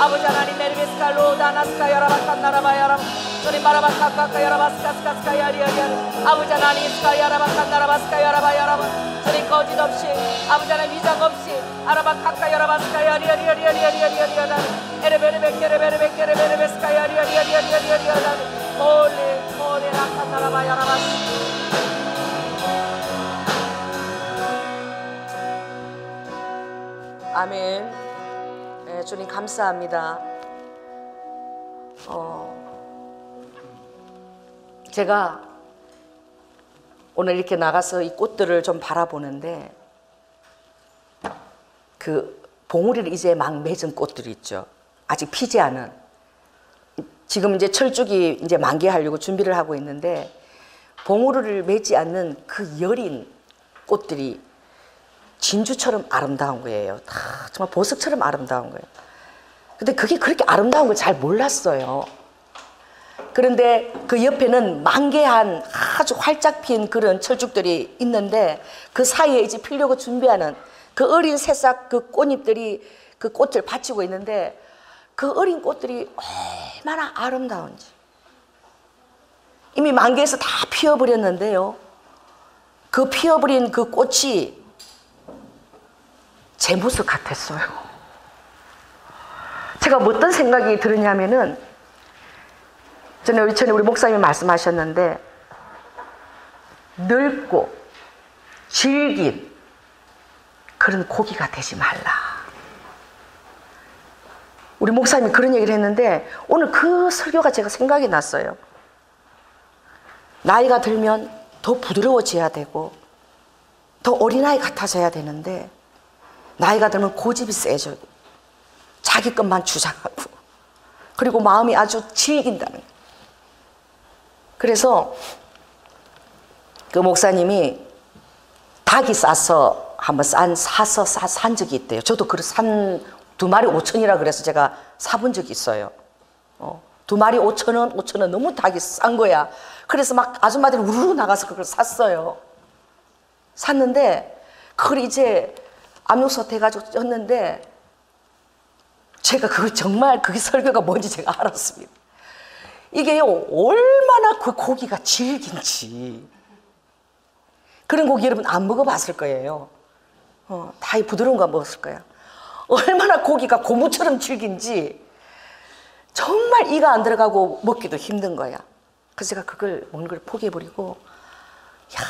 아버지 하나님 메르베스카 로다나스카 야라바칸나라바야람 주님 바라바카카카 야라바스카스카스카 야리야리야리 아버지 하나님 스카 야라바칸나라바스카 야라바야람 주님 거짓 없이 아버지 하나님 위장 없이 아라바카카 야라바스카 야리야리야리야리야리야리야리 에레베레베케레베레베케레베레베스카 야리야리야리야리야리야리 홀리 라칸나라바야라바스 아멘. 네, 주님 감사합니다. 제가 오늘 이렇게 나가서 이 꽃들을 좀 바라보는데 그 봉우리를 이제 막 맺은 꽃들이 있죠. 아직 피지 않은. 지금 이제 철쭉이 이제 만개하려고 준비를 하고 있는데 봉우리를 맺지 않는 그 여린 꽃들이 진주처럼 아름다운 거예요. 다 정말 보석처럼 아름다운 거예요. 근데 그게 그렇게 아름다운 걸 잘 몰랐어요. 그런데 그 옆에는 만개한 아주 활짝 핀 그런 철쭉들이 있는데 그 사이에 이제 피려고 준비하는 그 어린 새싹 그 꽃잎들이 그 꽃을 받치고 있는데 그 어린 꽃들이 얼마나 아름다운지. 이미 만개에서 다 피어버렸는데요. 그 피어버린 그 꽃이 제 모습 같았어요. 제가 어떤 생각이 들었냐면은 전에 우리 목사님이 말씀하셨는데 늙고 질긴 그런 고기가 되지 말라. 우리 목사님이 그런 얘기를 했는데 오늘 그 설교가 제가 생각이 났어요. 나이가 들면 더 부드러워져야 되고 더 어린아이 같아져야 되는데 나이가 들면 고집이 세져고 자기 것만 주장하고 그리고 마음이 아주 질긴다는 거예요. 그래서 그 목사님이 닭이 싸서 한번 사서 산 적이 있대요. 저도 그 산 2마리 5천이라 그래서 제가 사본 적이 있어요. 2마리 5천원, 5천원 너무 닭이 싼 거야. 그래서 막 아줌마들이 우르르 나가서 그걸 샀어요. 샀는데 그걸 이제 압력솥 해가지고 쪘는데 제가 그걸 정말 그게 설교가 뭔지 제가 알았습니다. 이게요 얼마나 그 고기가 질긴지. 그런 고기 여러분 안 먹어봤을 거예요. 다 이 부드러운 거 먹었을 거야. 얼마나 고기가 고무처럼 질긴지 정말 이가 안 들어가고 먹기도 힘든 거야. 그래서 제가 그걸 먹는 걸 포기해버리고, 야,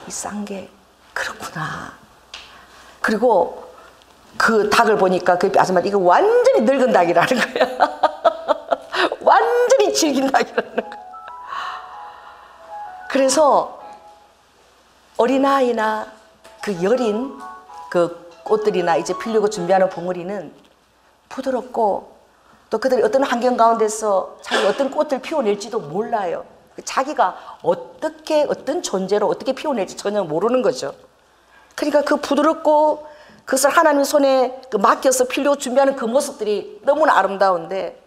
이 싼 게 그렇구나. 그리고 그 닭을 보니까 그 아줌마가 이거 완전히 늙은 닭이라는 거야. 완전히 질긴 닭이라는 거야. 그래서 어린아이나 그 여린 그 꽃들이나 이제 피려고 준비하는 봉우리는 부드럽고, 또 그들이 어떤 환경 가운데서 자기 어떤 꽃을 피워낼지도 몰라요. 자기가 어떻게 어떤 존재로 어떻게 피워낼지 전혀 모르는 거죠. 그러니까 그 부드럽고 그것을 하나님 손에 맡겨서 피려고 준비하는 그 모습들이 너무나 아름다운데,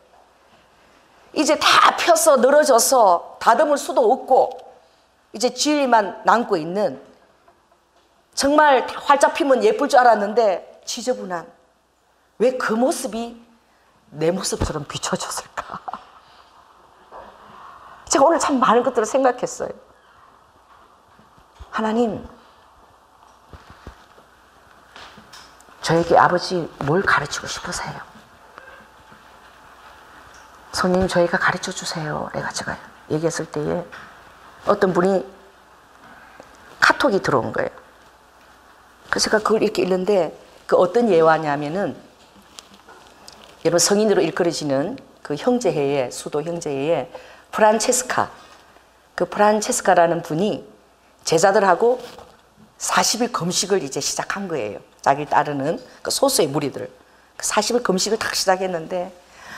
이제 다 펴서 늘어져서 다듬을 수도 없고 이제 지위만 남고 있는, 정말 활짝 피면 예쁠 줄 알았는데 지저분한, 왜 그 모습이 내 모습처럼 비춰졌을까? 제가 오늘 참 많은 것들을 생각했어요. 하나님, 저에게 아버지 뭘 가르치고 싶으세요? 성령님, 저희가 가르쳐 주세요. 내가 제가 얘기했을 때에 어떤 분이 카톡이 들어온 거예요. 그래서 제가 그걸 이렇게 읽는데, 그 어떤 예화냐면은, 여러분 성인으로 일컬어지는 그 형제회에, 수도 형제회에 프란체스카, 그 프란체스카라는 분이 제자들하고 40일 금식을 이제 시작한 거예요. 자기를 따르는 그 소수의 무리들. 그 40일 금식을 딱 시작했는데,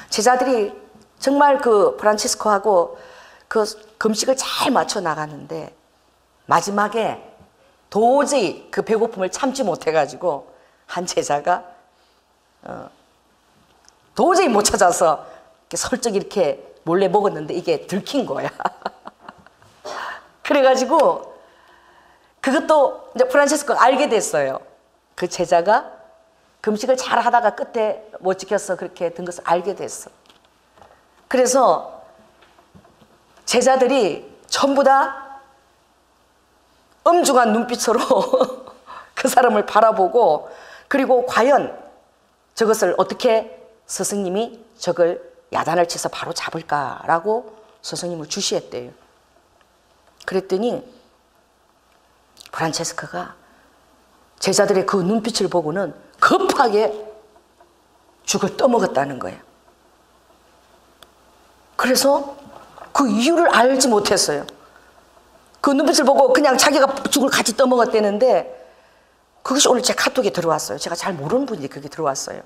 제자들이 정말 그 프란체스코하고 그 금식을 잘 맞춰 나가는데, 마지막에 도저히 그 배고픔을 참지 못해가지고 한 제자가 도저히 못 찾아서 이렇게 설쩍 이렇게 몰래 먹었는데 이게 들킨 거야. 그래가지고 그것도 이제 프란체스코가 알게 됐어요. 그 제자가 금식을 잘 하다가 끝에 못 지켜서 그렇게 된 것을 알게 됐어. 그래서 제자들이 전부 다 엄중한 눈빛으로 그 사람을 바라보고, 그리고 과연 저것을 어떻게 스승님이 저걸 야단을 쳐서 바로 잡을까라고 스승님을 주시했대요. 그랬더니 프란체스카가 제자들의 그 눈빛을 보고는 급하게 죽을 떠먹었다는 거예요. 그래서 그 이유를 알지 못했어요. 그 눈빛을 보고 그냥 자기가 죽을 같이 떠먹었다는데, 그것이 오늘 제 카톡에 들어왔어요. 제가 잘 모르는 분이 그게 들어왔어요.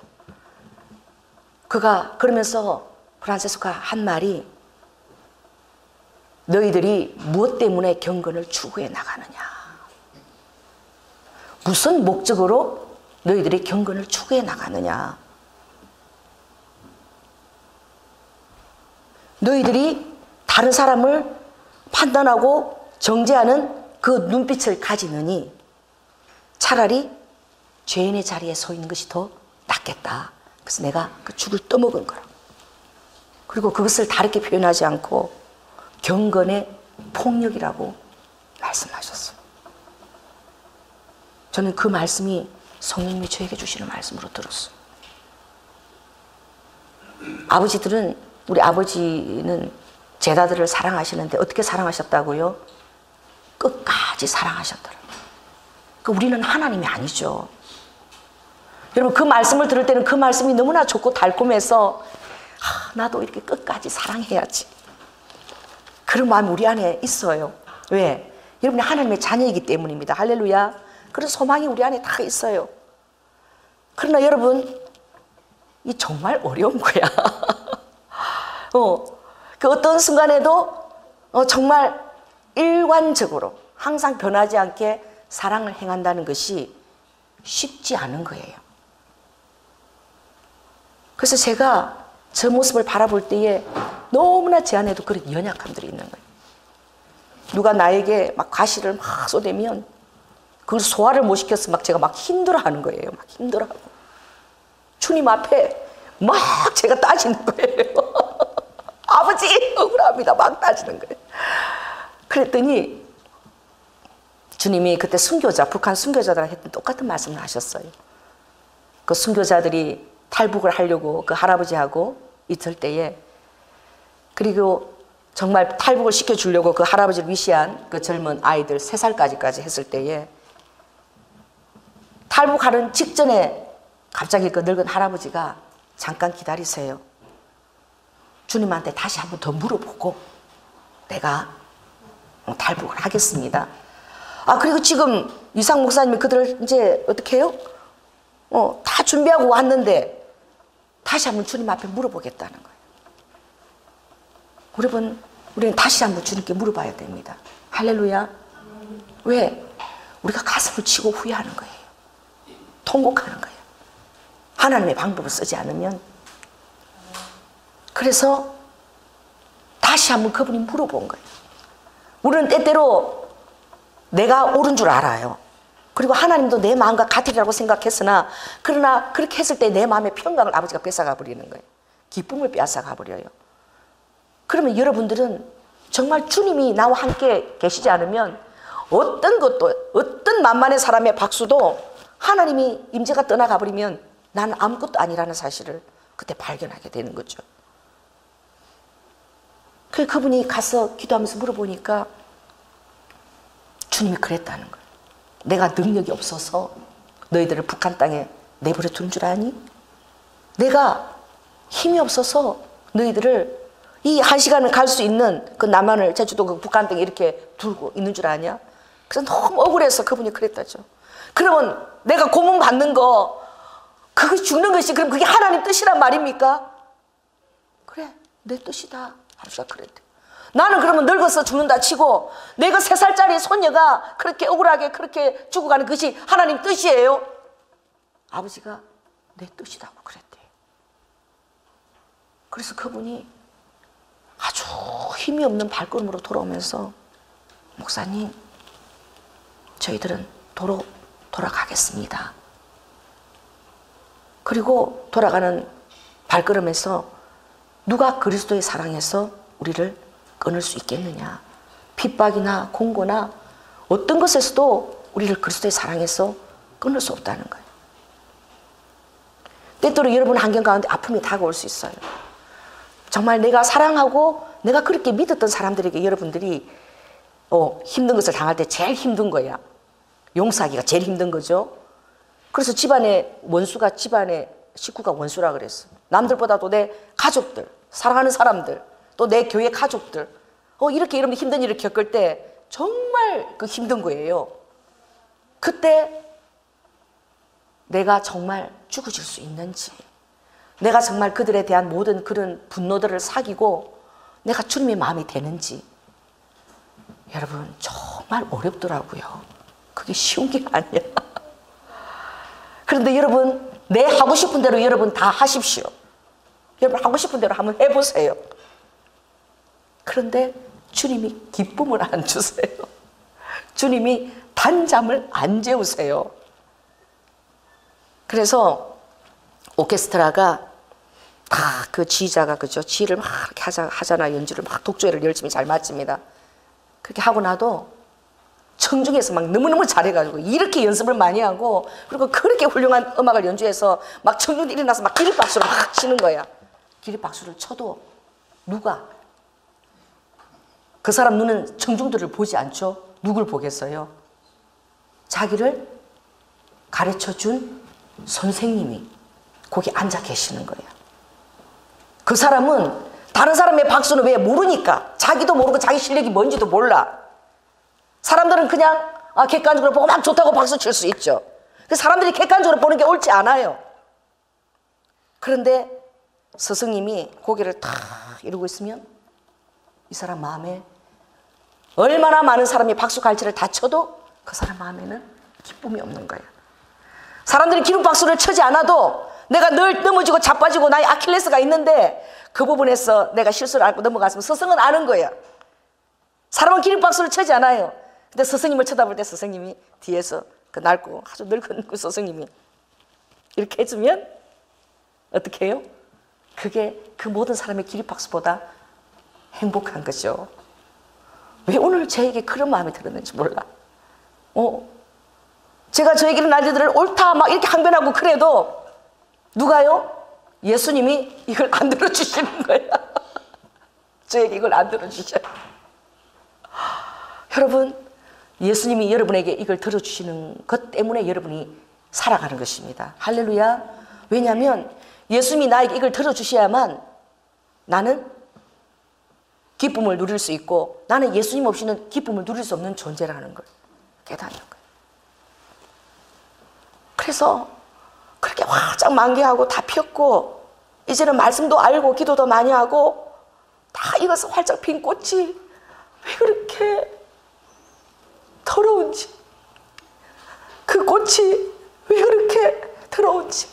그가 그러면서 프란체스코가 한 말이, 너희들이 무엇 때문에 경건을 추구해 나가느냐, 무슨 목적으로 너희들이 경건을 추구해 나가느냐, 너희들이 다른 사람을 판단하고 정죄하는 그 눈빛을 가지느니 차라리 죄인의 자리에 서 있는 것이 더 낫겠다. 그래서 내가 그 죽을 떠먹은 거라. 그리고 그것을 다르게 표현하지 않고 경건의 폭력이라고 말씀하셨어요. 저는 그 말씀이 성령님이 저에게 주시는 말씀으로 들었어요. 아버지들은, 우리 아버지는 제자들을 사랑하시는데 어떻게 사랑하셨다고요? 끝까지 사랑하셨더라고요. 우리는 하나님이 아니죠. 여러분, 그 말씀을 들을 때는 그 말씀이 너무나 좋고 달콤해서 나도 이렇게 끝까지 사랑해야지, 그런 마음이 우리 안에 있어요. 왜? 여러분이 하나님의 자녀이기 때문입니다. 할렐루야. 그런 소망이 우리 안에 다 있어요. 그러나 여러분, 이 정말 어려운 거야. 그 어떤 순간에도 정말 일관적으로 항상 변하지 않게 사랑을 행한다는 것이 쉽지 않은 거예요. 그래서 제가 저 모습을 바라볼 때에 너무나 제 안에도 그런 연약함들이 있는 거예요. 누가 나에게 막 과시를 막 쏟으면 그걸 소화를 못 시켜서 막 제가 막 힘들어하는 거예요. 막 힘들어하고 주님 앞에 막 제가 따지는 거예요. 아버지 억울합니다. 막 따지는 거예요. 그랬더니 주님이 그때 순교자, 북한 순교자들한테 했던 똑같은 말씀을 하셨어요. 그 순교자들이 탈북을 하려고 그 할아버지하고 있을 때에, 그리고 정말 탈북을 시켜주려고 그 할아버지를 위시한 그 젊은 아이들 3살까지까지 했을 때에, 탈북하는 직전에 갑자기 그 늙은 할아버지가 잠깐 기다리세요. 주님한테 다시 한번 더 물어보고 내가 탈북을 하겠습니다. 아, 그리고 지금 이상 목사님이 그들을 이제 어떻게 해요? 다 준비하고 왔는데 다시 한번 주님 앞에 물어보겠다는 거예요. 여러분, 우리는 다시 한번 주님께 물어봐야 됩니다. 할렐루야. 왜? 우리가 가슴을 치고 후회하는 거예요. 통곡하는 거예요. 하나님의 방법을 쓰지 않으면. 그래서 다시 한번 그분이 물어본 거예요. 우리는 때때로 내가 옳은 줄 알아요. 그리고 하나님도 내 마음과 같으리라고 생각했으나, 그러나 그렇게 했을 때 내 마음의 평강을 아버지가 뺏어가 버리는 거예요. 기쁨을 뺏어가 버려요. 그러면 여러분들은 정말 주님이 나와 함께 계시지 않으면 어떤 것도, 어떤 만만의 사람의 박수도 하나님이 임재가 떠나가 버리면 나는 아무것도 아니라는 사실을 그때 발견하게 되는 거죠. 그분이 가서 기도하면서 물어보니까 주님이 그랬다는 거예요. 내가 능력이 없어서 너희들을 북한 땅에 내버려 둔 줄 아니? 내가 힘이 없어서 너희들을 이 1시간을 갈 수 있는 그 남한을, 제주도 그 북한 땅에 이렇게 두고 있는 줄 아냐? 그래서 너무 억울해서 그분이 그랬다죠. 그러면 내가 고문 받는 거, 그거 죽는 것이 그럼 그게 하나님 뜻이란 말입니까? 그래, 내 뜻이다. 아버지가 그랬대. 나는 그러면 늙어서 죽는다 치고 내가 3살짜리 손녀가 그렇게 억울하게 그렇게 죽어가는 것이 하나님 뜻이에요? 아버지가 내 뜻이라고 그랬대. 그래서 그분이 아주 힘이 없는 발걸음으로 돌아오면서, 목사님, 저희들은 도로 돌아가겠습니다. 그리고 돌아가는 발걸음에서 누가 그리스도의 사랑에서 우리를 끊을 수 있겠느냐? 핍박이나 공고나 어떤 것에서도 우리를 그리스도의 사랑에서 끊을 수 없다는 거예요. 때때로 여러분 환경 가운데 아픔이 다가올 수 있어요. 정말 내가 사랑하고 내가 그렇게 믿었던 사람들에게 여러분들이 힘든 것을 당할 때 제일 힘든 거야. 용서하기가 제일 힘든 거죠. 그래서 집안의 원수가, 집안의 식구가 원수라 그랬어. 남들보다도 내 가족들, 사랑하는 사람들, 또 내 교회 가족들, 이렇게 여러분 힘든 일을 겪을 때 정말 그 힘든 거예요. 그때 내가 정말 죽어질 수 있는지, 내가 정말 그들에 대한 모든 그런 분노들을 사귀고 내가 주님의 마음이 되는지, 여러분 정말 어렵더라고요. 그게 쉬운 게 아니야. 그런데 여러분, 내 하고 싶은 대로 여러분 다 하십시오. 여러분 하고 싶은 대로 한번 해보세요. 그런데 주님이 기쁨을 안 주세요. 주님이 단잠을 안 재우세요. 그래서 오케스트라가 다 그 지휘자가, 그죠? 지휘를 막 이렇게 하잖아. 연주를 막 독주회를 열심히 잘 마칩니다. 그렇게 하고 나도 청중에서 막 너무너무 잘해가지고 이렇게 연습을 많이 하고, 그리고 그렇게 훌륭한 음악을 연주해서 막 청중들이 일어나서 막 기립박수를 막 치는 거야. 기립박수를 쳐도 누가, 그 사람 눈은 청중들을 보지 않죠. 누굴 보겠어요? 자기를 가르쳐준 선생님이 거기 앉아 계시는 거예요. 그 사람은 다른 사람의 박수는 왜 모르니까, 자기도 모르고 자기 실력이 뭔지도 몰라. 사람들은 그냥 객관적으로 보고 막 좋다고 박수 칠 수 있죠. 사람들이 객관적으로 보는 게 옳지 않아요. 그런데 스승님이 고개를 탁 이러고 있으면 이 사람 마음에 얼마나 많은 사람이 박수 갈채를 다 쳐도 그 사람 마음에는 기쁨이 없는 거예요. 사람들이 기립박수를 쳐지 않아도 내가 늘 넘어지고 자빠지고 나의 아킬레스가 있는데 그 부분에서 내가 실수를 알고 넘어갔으면 스승은 아는 거야. 사람은 기립박수를 쳐지 않아요. 근데 스승님을 쳐다볼 때 스승님이 뒤에서 그 낡고 아주 늙은 그 스승님이 이렇게 해주면 어떻게 해요? 그게 그 모든 사람의 기립박수보다 행복한 거죠. 왜 오늘 저에게 그런 마음이 들었는지 몰라. 제가 저에게 일어난 일들을 옳다 막 이렇게 항변하고 그래도 누가요? 예수님이 이걸 안 들어주시는 거야. 저에게 이걸 안 들어주셔요. 여러분, 예수님이 여러분에게 이걸 들어주시는 것 때문에 여러분이 살아가는 것입니다. 할렐루야. 왜냐하면 예수님이 나에게 이걸 들어주셔야만 나는 기쁨을 누릴 수 있고, 나는 예수님 없이는 기쁨을 누릴 수 없는 존재라는 걸 깨닫는 거예요. 그래서 그렇게 활짝 만개하고 다 폈고, 이제는 말씀도 알고 기도도 많이 하고 다 익어서 활짝 핀 꽃이 왜 그렇게 더러운지, 그 꽃이 왜 그렇게 더러운지,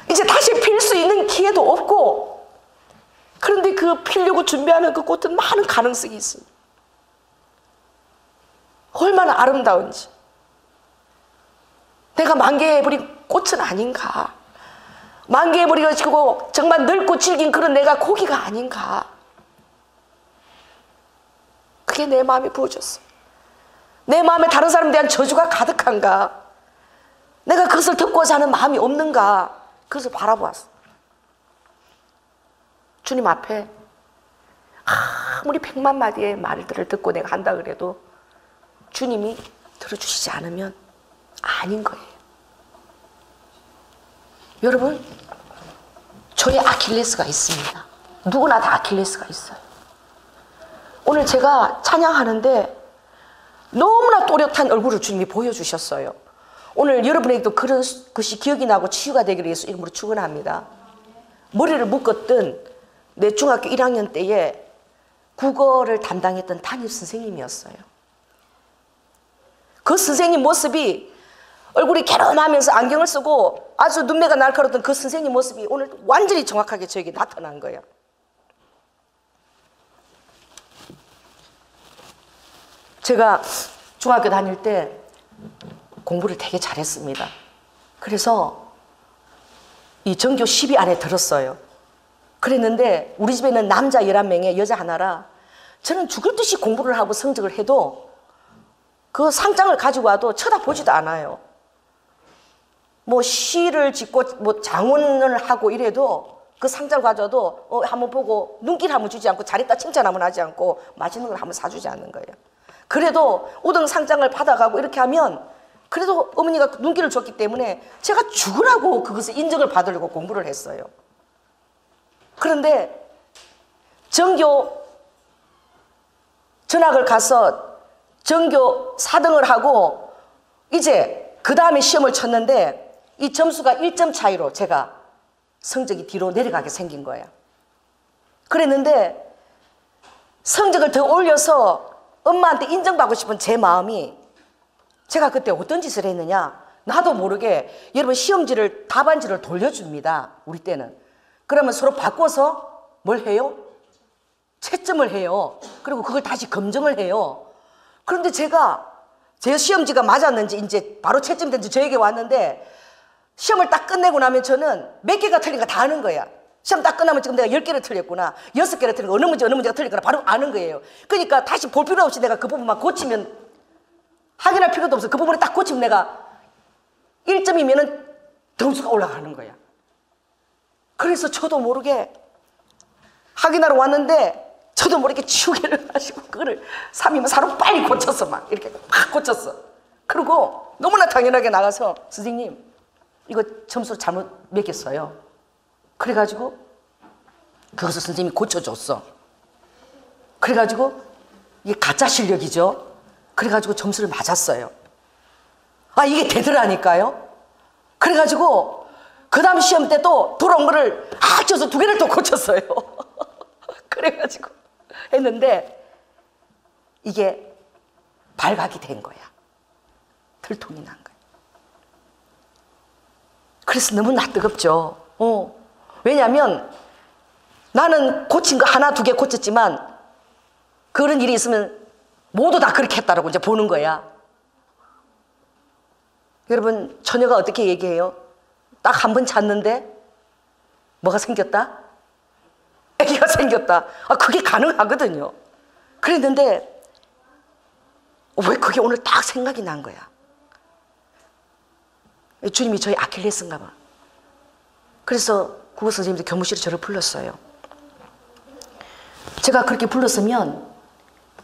이제 다시 필 수 있는 기회도 없고, 그런데 그 피려고 준비하는 그 꽃은 많은 가능성이 있습니다. 얼마나 아름다운지. 내가 만개해버린 꽃은 아닌가, 만개해버리고 정말 늙고 질긴 그런 내가 고기가 아닌가. 그게 내 마음이 부어졌어. 내 마음에 다른 사람에 대한 저주가 가득한가, 내가 그것을 듣고자 하는 마음이 없는가, 그것을 바라보았어. 주님 앞에 아무리 100만 마디의 말들을 듣고 내가 한다 그래도 주님이 들어주시지 않으면 아닌 거예요. 여러분, 저의 아킬레스가 있습니다. 누구나 다 아킬레스가 있어요. 오늘 제가 찬양하는데 너무나 또렷한 얼굴을 주님이 보여주셨어요. 오늘 여러분에게도 그런 것이 기억이 나고 치유가 되기를 예수 이름으로 축원합니다. 머리를 묶었던 내 중학교 1학년 때에 국어를 담당했던 담임 선생님이었어요. 그 선생님 모습이, 얼굴이 괴로움하면서 안경을 쓰고 아주 눈매가 날카로웠던 그 선생님 모습이 오늘 완전히 정확하게 저에게 나타난 거예요. 제가 중학교 다닐 때 공부를 되게 잘했습니다. 그래서 이 전교 10위 안에 들었어요. 그랬는데 우리 집에는 남자 11명에 여자 하나라, 저는 죽을 듯이 공부를 하고 성적을 해도 그 상장을 가지고 와도 쳐다보지도 않아요. 뭐 시를 짓고 뭐 장원을 하고 이래도 그 상장을 가져도 한번 보고 눈길 한번 주지 않고 잘했다 칭찬 한번 하지 않고 맛있는 걸 한번 사주지 않는 거예요. 그래도 우등 상장을 받아가고 이렇게 하면 그래도 어머니가 눈길을 줬기 때문에 제가 죽으라고 그것을 인정을 받으려고 공부를 했어요. 그런데 전교 전학을 가서 전교 4등을 하고 이제 그 다음에 시험을 쳤는데 이 점수가 1점 차이로 제가 성적이 뒤로 내려가게 생긴 거예요. 그랬는데 성적을 더 올려서 엄마한테 인정받고 싶은 제 마음이, 제가 그때 어떤 짓을 했느냐, 나도 모르게 여러분 시험지를 답안지를 돌려줍니다. 우리 때는. 그러면 서로 바꿔서 뭘 해요? 채점을 해요. 그리고 그걸 다시 검증을 해요. 그런데 제가 제 시험지가 맞았는지 이제 바로 채점된지 저에게 왔는데, 시험을 딱 끝내고 나면 저는 몇 개가 틀린 거 다 아는 거야. 시험 딱 끝나면 지금 내가 10개를 틀렸구나, 6개를 틀린 거, 어느 문제가 틀렸구나 바로 아는 거예요. 그러니까 다시 볼 필요 없이 내가 그 부분만 고치면, 확인할 필요도 없어. 그 부분을 딱 고치면 내가 1점이면은 점수가 올라가는 거야. 그래서 저도 모르게 확인하러 왔는데 저도 모르게 치우기를 하시고 그거를 3이면 4로 빨리 고쳤어. 막 이렇게 막 고쳤어. 그리고 너무나 당연하게 나가서 선생님 이거 점수 잘못 매겼어요. 그래가지고 그것을 선생님이 고쳐줬어. 그래가지고 이게 가짜 실력이죠. 그래가지고 점수를 맞았어요. 아, 이게 되더라니까요. 그래가지고 그 다음 시험 때 또 돌아온 거를 합쳐서 2개를 또 고쳤어요. 그래가지고 했는데 이게 발각이 된 거야. 들통이 난 거야. 그래서 너무나 뜨겁죠. 왜냐하면 나는 고친 거 하나 2개 고쳤지만 그런 일이 있으면 모두 다 그렇게 했다라고 이제 보는 거야. 여러분, 처녀가 어떻게 얘기해요? 딱 한 번 잤는데 뭐가 생겼다? 아기가 생겼다. 아, 그게 가능하거든요. 그랬는데 왜 그게 오늘 딱 생각이 난 거야. 주님이 저희 아킬레스인가 봐. 그래서 국어 선생님들 교무실에 저를 불렀어요. 제가 그렇게 불렀으면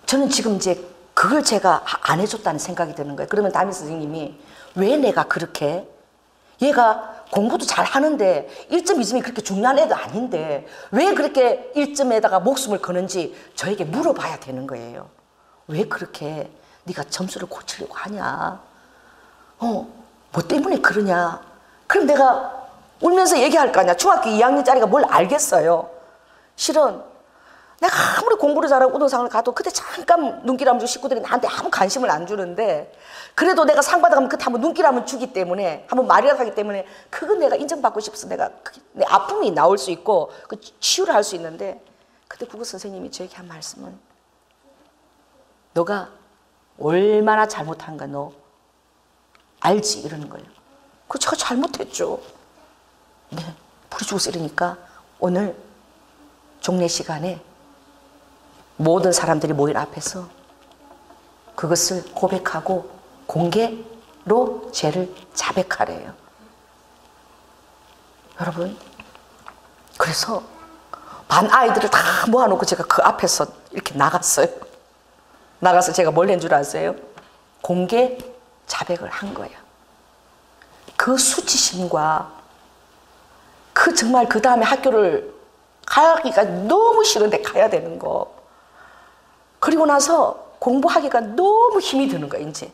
저는 지금 이제 그걸 제가 안 해줬다는 생각이 드는 거예요. 그러면 담임 선생님이 왜 내가 그렇게, 얘가 공부도 잘 하는데 1점, 2점이 그렇게 중요한 애도 아닌데 왜 그렇게 1점에다가 목숨을 거는지 저에게 물어봐야 되는 거예요. 왜 그렇게 네가 점수를 고치려고 하냐? 뭐 때문에 그러냐? 그럼 내가 울면서 얘기할 거 아니야. 중학교 2학년짜리가 뭘 알겠어요. 실은 내가 아무리 공부를 잘하고 우등상을 가도 그때 잠깐 눈길 한번 주고 식구들이 나한테 아무 관심을 안 주는데 그래도 내가 상 받아가면 그때 한번 눈길 한번 주기 때문에 한번 말이라도 하기 때문에 그건 내가 인정받고 싶어서 내가 내 아픔이 나올 수 있고 그 치유를 할 수 있는데 그때 국어 선생님이 저에게 한 말씀은 너가 얼마나 잘못한가 너 알지? 이러는 거예요. 그 제가 잘못했죠. 네, 불이 죽어서 이러니까 오늘 종례 시간에 모든 사람들이 모인 앞에서 그것을 고백하고 공개로 죄를 자백하래요. 여러분, 그래서 반 아이들을 다 모아놓고 제가 그 앞에서 이렇게 나갔어요. 나가서 제가 뭘 한 줄 아세요? 공개 자백을 한 거예요. 그 수치심과 그 정말 그 다음에 학교를 가기가 너무 싫은데 가야 되는 거. 그리고 나서 공부하기가 너무 힘이 드는 거예요, 이제.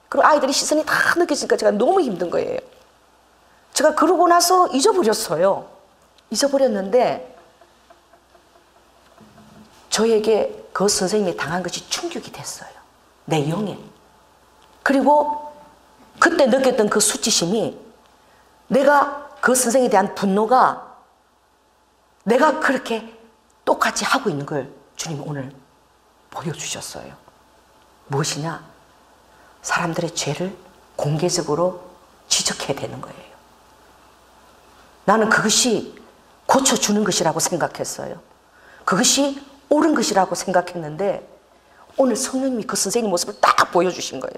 그리고 아이들이 시선이 다 느껴지니까 제가 너무 힘든 거예요. 제가 그러고 나서 잊어버렸어요. 잊어버렸는데 저에게 그 선생님이 당한 것이 충격이 됐어요. 내 영에. 그리고 그때 느꼈던 그 수치심이 내가 그 선생님에 대한 분노가 내가 그렇게 똑같이 하고 있는 걸 주님이 오늘 보여주셨어요. 무엇이냐? 사람들의 죄를 공개적으로 지적해야 되는 거예요. 나는 그것이 고쳐주는 것이라고 생각했어요. 그것이 옳은 것이라고 생각했는데 오늘 성령님이 그 선생님 모습을 딱 보여주신 거예요.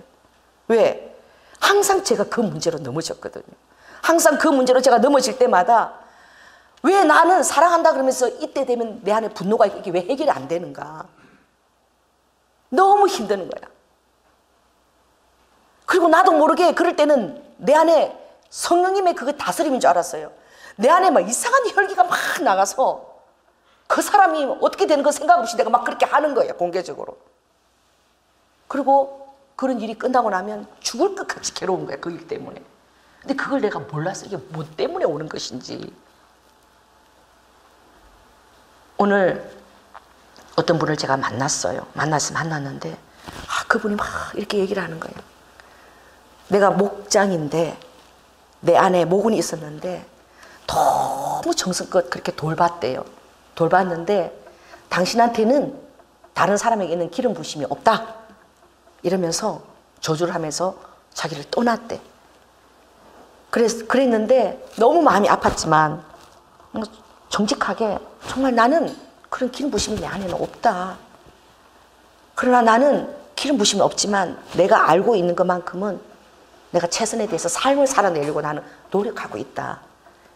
왜? 항상 제가 그 문제로 넘어졌거든요. 항상 그 문제로 제가 넘어질 때마다 왜 나는 사랑한다 그러면서 이때 되면 내 안에 분노가 이게 왜 해결이 안 되는가? 너무 힘드는 거야. 그리고 나도 모르게 그럴 때는 내 안에 성령님의 그 다스림인 줄 알았어요. 내 안에 막 이상한 혈기가 막 나가서 그 사람이 어떻게 되는 거 생각 없이 내가 막 그렇게 하는 거예요, 공개적으로. 그리고 그런 일이 끝나고 나면 죽을 것 같이 괴로운 거야, 그 일 때문에. 근데 그걸 내가 몰랐어. 이게 뭐 때문에 오는 것인지. 오늘 어떤 분을 제가 만났어요. 만났는데 그분이 막 이렇게 얘기를 하는 거예요. 내가 목장인데 내 안에 모근이 있었는데 너무 정성껏 그렇게 돌봤대요. 돌봤는데 당신한테는 다른 사람에게 있는 기름 부심이 없다. 이러면서 저주를 하면서 자기를 떠났대. 그랬는데 너무 마음이 아팠지만 정직하게 정말 나는 그런 기름 부심이 내 안에는 없다. 그러나 나는 기름 부심이 없지만 내가 알고 있는 것만큼은 내가 최선에 대해서 삶을 살아내려고 나는 노력하고 있다.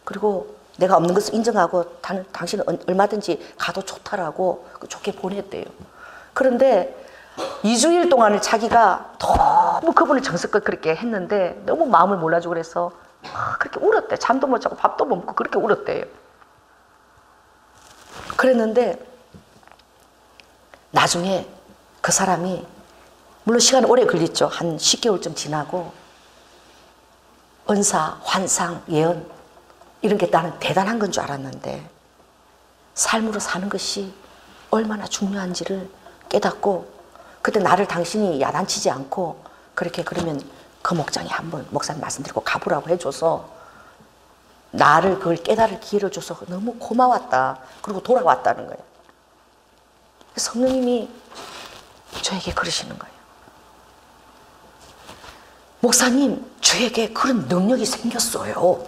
그리고 내가 없는 것을 인정하고 당신은 얼마든지 가도 좋다라고 좋게 보냈대요. 그런데 2주일 동안을 자기가 너무 그분을 정성껏 그렇게 했는데 너무 마음을 몰라주고 그래서 그렇게 울었대. 잠도 못 자고 밥도 못 먹고 그렇게 울었대요. 그랬는데 나중에 그 사람이 물론 시간이 오래 걸렸죠. 한 10개월쯤 지나고 은사, 환상, 예언 이런 게 나는 대단한 건 줄 알았는데 삶으로 사는 것이 얼마나 중요한지를 깨닫고 그때 나를 당신이 야단치지 않고 그렇게 그러면 그 목장에 한번 목사님 말씀드리고 가보라고 해줘서 나를 그걸 깨달을 기회를 줘서 너무 고마웠다. 그리고 돌아왔다는 거예요. 성령님이 저에게 그러시는 거예요. 목사님, 저에게 그런 능력이 생겼어요.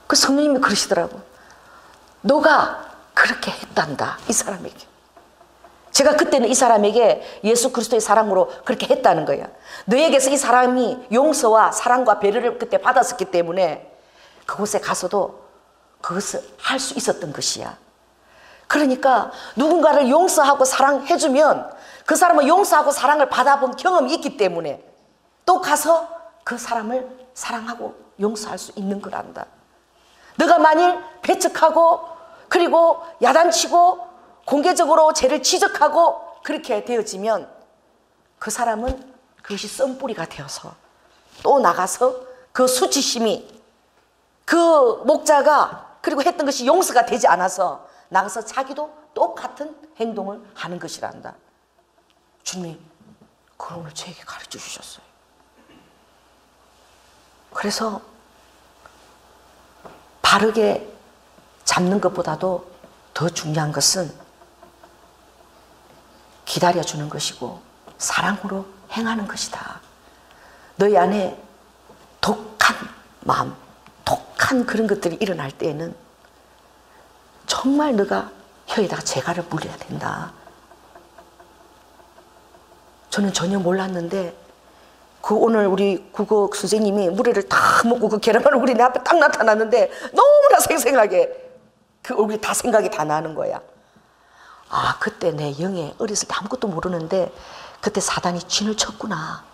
그 성령님이 그러시더라고. 너가 그렇게 했단다, 이 사람에게. 제가 그때는 이 사람에게 예수 그리스도의 사랑으로 그렇게 했다는 거예요. 너에게서 이 사람이 용서와 사랑과 배려를 그때 받았었기 때문에 그곳에 가서도 그것을 할 수 있었던 것이야. 그러니까 누군가를 용서하고 사랑해주면 그 사람은 용서하고 사랑을 받아본 경험이 있기 때문에 또 가서 그 사람을 사랑하고 용서할 수 있는 거란다. 너가 만일 배척하고 그리고 야단치고 공개적으로 죄를 지적하고 그렇게 되어지면 그 사람은 그것이 썬뿌리가 되어서 또 나가서 그 수치심이 그 목자가 그리고 했던 것이 용서가 되지 않아서 나가서 자기도 똑같은 행동을 하는 것이란다. 주님이 그걸 오늘 저에게 가르쳐 주셨어요. 그래서 바르게 잡는 것보다도 더 중요한 것은 기다려주는 것이고 사랑으로 행하는 것이다. 너희 안에 독한 마음, 독한 그런 것들이 일어날 때에는 정말 너가 혀에다가 재갈을 물려야 된다. 저는 전혀 몰랐는데 그 오늘 우리 국어 선생님이 물회를 다 먹고 그 계란말이 우리 내 앞에 딱 나타났는데 너무나 생생하게 그 얼굴이 다 생각이 다 나는 거야. 아, 그때 내 영에 어렸을 때 아무것도 모르는데 그때 사단이 진을 쳤구나.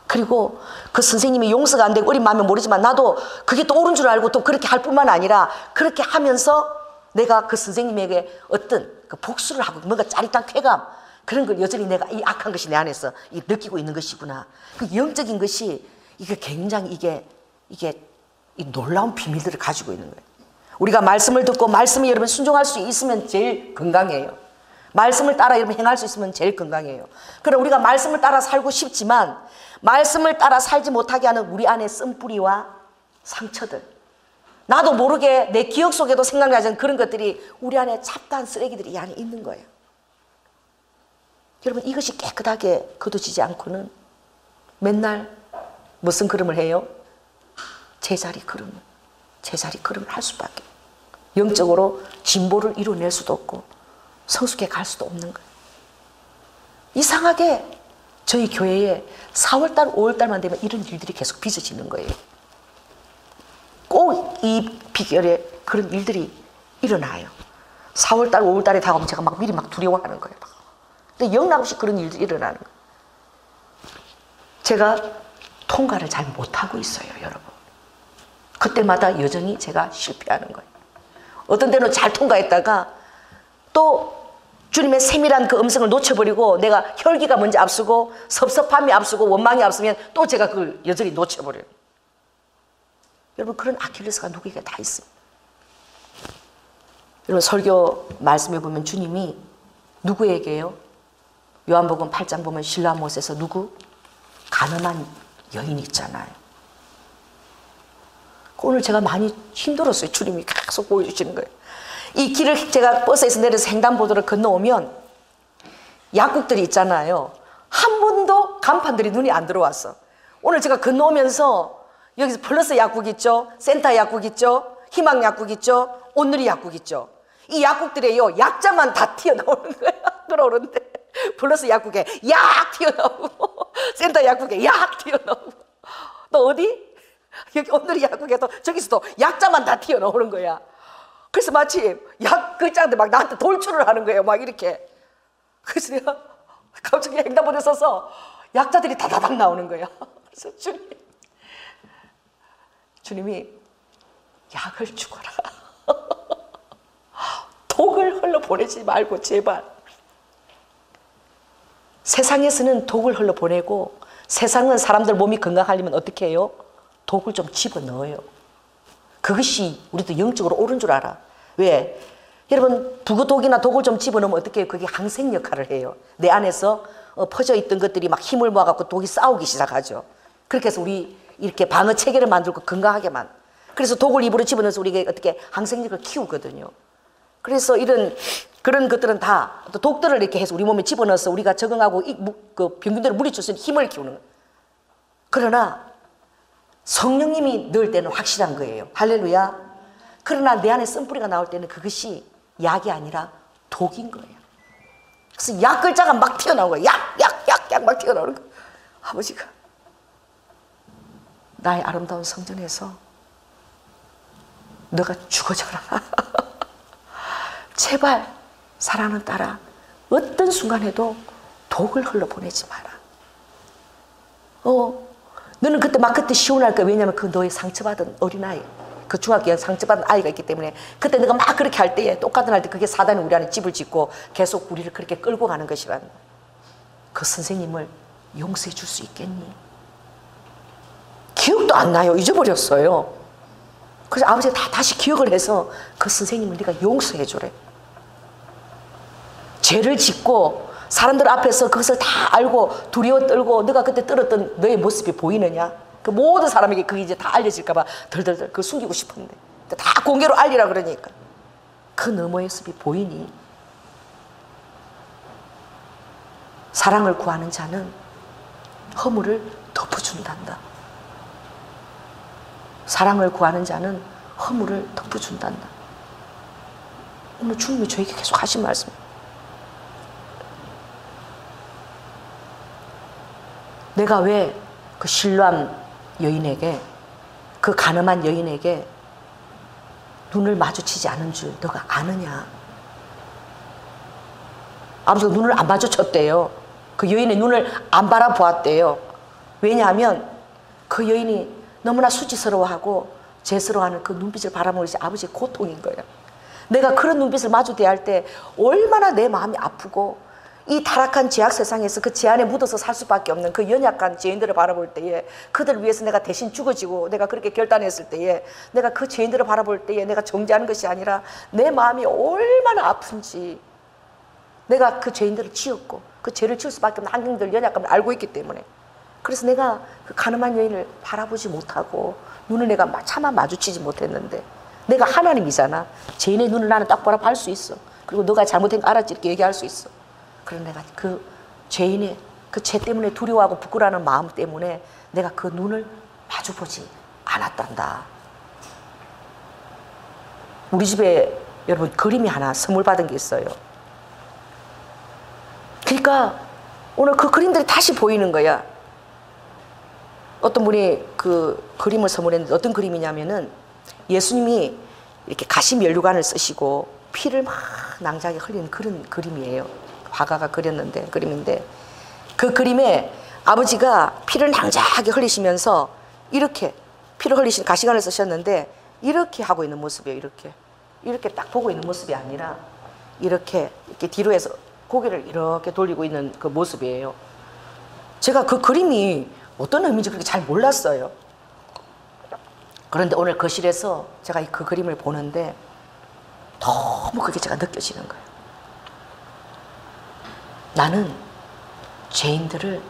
그리고 그 선생님이 용서가 안 되고 어린 마음에 모르지만 나도 그게 또 옳은 줄 알고 또 그렇게 할 뿐만 아니라 그렇게 하면서 내가 그 선생님에게 어떤 그 복수를 하고 뭔가 짜릿한 쾌감 그런 걸 여전히 내가 이 악한 것이 내 안에서 느끼고 있는 것이구나. 그 영적인 것이 이게 굉장히 이게 이 놀라운 비밀들을 가지고 있는 거예요. 우리가 말씀을 듣고 말씀에 여러분 순종할 수 있으면 제일 건강해요. 말씀을 따라 여러분 행할 수 있으면 제일 건강해요. 그럼 우리가 말씀을 따라 살고 싶지만 말씀을 따라 살지 못하게 하는 우리 안에 쓴뿌리와 상처들, 나도 모르게 내 기억 속에도 생각나지 않는 그런 것들이 우리 안에 잡다한 쓰레기들이 이 안에 있는 거예요. 여러분 이것이 깨끗하게 거둬지지 않고는 맨날 무슨 걸음을 해요? 제자리 걸음을 할 수밖에. 영적으로 진보를 이뤄낼 수도 없고 성숙해 갈 수도 없는 거예요. 이상하게 저희 교회에 4월달, 5월달만 되면 이런 일들이 계속 빚어지는 거예요. 꼭 이 비결에 그런 일들이 일어나요. 4월달, 5월달에 다가오면 제가 막 미리 막 두려워하는 거예요. 근데 영락없이 그런 일들이 일어나는 거예요. 제가 통과를 잘 못하고 있어요, 여러분. 그때마다 여전히 제가 실패하는 거예요. 어떤 때는 잘 통과했다가 또 주님의 세밀한 그 음성을 놓쳐버리고 내가 혈기가 먼저 앞서고 섭섭함이 앞서고 원망이 앞서면 또 제가 그걸 여전히 놓쳐버려요. 여러분 그런 아킬레스가 누구에게 다 있습니다. 여러분 설교 말씀해 보면 주님이 누구에게요? 요한복음 8장 보면 실라못에서 누구? 가늠한 여인이 있잖아요. 오늘 제가 많이 힘들었어요. 주님이 계속 보여주시는 거예요. 이 길을 제가 버스에서 내려서 횡단보도를 건너오면 약국들이 있잖아요. 한 번도 간판들이 눈이 안 들어왔어. 오늘 제가 건너오면서 여기서 플러스 약국 있죠, 센터 약국 있죠, 희망 약국 있죠, 온누리 약국 있죠. 이 약국들에요 약자만 다 튀어나오는 거야. 들어오는데 플러스 약국에 약 튀어나오고 센터 약국에 약 튀어나오고 또 어디? 여기 온누리 약국에도 저기서도 약자만 다 튀어나오는 거야. 그래서 마치 약 글자인데 막 나한테 돌출을 하는 거예요. 막 이렇게. 그래서 내가 갑자기 횡단보도에 서서 약자들이 다다닥 나오는 거야. 그래서 주님이 약을 죽어라. 독을 흘러 보내지 말고 제발. 세상에서는 독을 흘러 보내고 세상은 사람들 몸이 건강하려면 어떻게 해요? 독을 좀 집어넣어요. 그것이 우리도 영적으로 옳은 줄 알아. 왜? 여러분 북어독이나 독을 좀 집어넣으면 어떻게 해요? 그게 항생 역할을 해요. 내 안에서 퍼져 있던 것들이 막 힘을 모아갖고 독이 싸우기 시작하죠. 그렇게 해서 우리 이렇게 방어 체계를 만들고 건강하게만. 그래서 독을 입으로 집어넣어서 우리가 어떻게 항생력을 키우거든요. 그래서 그런 것들은 다 또 독들을 이렇게 해서 우리 몸에 집어넣어서 우리가 적응하고 그 병균들을 물리칠 수 있는 힘을 키우는 거예요. 그러나 성령님이 넣을 때는 확실한 거예요. 할렐루야. 그러나 내 안에 쓴뿌리가 나올 때는 그것이 약이 아니라 독인 거예요. 그래서 약 글자가 막 튀어나온 거예요. 약 막 튀어나오는 거예요. 아버지가 나의 아름다운 성전에서 너가 죽어져라. 제발 사랑하는 딸아, 어떤 순간에도 독을 흘러보내지 마라. 너는 그때 막 그때 시원할 거야. 왜냐면 그 너의 상처받은 어린아이, 그 중학교에 상처받은 아이가 있기 때문에 그때 내가 막 그렇게 할 때에 똑같은 할 때 그게 사단이 우리 안에 집을 짓고 계속 우리를 그렇게 끌고 가는 것이란, 그 선생님을 용서해 줄 수 있겠니? 기억도 안 나요. 잊어버렸어요. 그래서 아버지가 다시 기억을 해서 그 선생님을 네가 용서해 주래. 죄를 짓고 사람들 앞에서 그것을 다 알고 두려워 떨고 너가 그때 떨었던 너의 모습이 보이느냐? 그 모든 사람에게 그게 이제 다 알려질까 봐 덜덜덜 그 숨기고 싶은데 다 공개로 알리라 그러니까 그 너의 모습이 보이니? 사랑을 구하는 자는 허물을 덮어준단다. 사랑을 구하는 자는 허물을 덮어준단다. 오늘 주님이 저에게 계속 하신 말씀. 내가 왜 그 실로암 여인에게, 그 가늠한 여인에게 눈을 마주치지 않은 줄 너가 아느냐? 아버지가 눈을 안 마주쳤대요. 그 여인의 눈을 안 바라보았대요. 왜냐하면 그 여인이 너무나 수치스러워하고 죄스러워하는 그 눈빛을 바라보는 것이 아버지의 고통인 거예요. 내가 그런 눈빛을 마주 대할 때 얼마나 내 마음이 아프고, 이 타락한 죄악 세상에서 그 죄 안에 묻어서 살 수밖에 없는 그 연약한 죄인들을 바라볼 때에, 그들을 위해서 내가 대신 죽어지고 내가 그렇게 결단했을 때에, 내가 그 죄인들을 바라볼 때에 내가 정죄하는 것이 아니라 내 마음이 얼마나 아픈지, 내가 그 죄인들을 지었고 그 죄를 지을 수밖에 없는 환경들, 연약감을 알고 있기 때문에, 그래서 내가 그 가늠한 여인을 바라보지 못하고 눈을 내가 차마 마주치지 못했는데, 내가 하나님이잖아. 죄인의 눈을 나는 딱 바라볼 수 있어. 그리고 너가 잘못된 거 알았지 이렇게 얘기할 수 있어. 그래서 내가 그 죄인의 그 죄 때문에 두려워하고 부끄러워하는 마음 때문에 내가 그 눈을 마주보지 않았단다. 우리 집에 여러분 그림이 하나 선물 받은 게 있어요. 그러니까 오늘 그 그림들이 다시 보이는 거야. 어떤 분이 그 그림을 선물했는데 어떤 그림이냐면은 예수님이 이렇게 가시면류관을 쓰시고 피를 막 낭자하게 흘리는 그런 그림이에요. 화가가 그렸는데 그림인데, 그 그림에 아버지가 피를 낭자하게 흘리시면서 이렇게 피를 흘리신 가시관을 쓰셨는데 이렇게 하고 있는 모습이에요. 이렇게 딱 보고 있는 모습이 아니라 이렇게 뒤로 해서 고개를 이렇게 돌리고 있는 그 모습이에요. 제가 그 그림이 어떤 의미인지 그렇게 잘 몰랐어요. 그런데 오늘 거실에서 제가 그 그림을 보는데 너무 그게 제가 느껴지는 거예요. 나는 죄인들을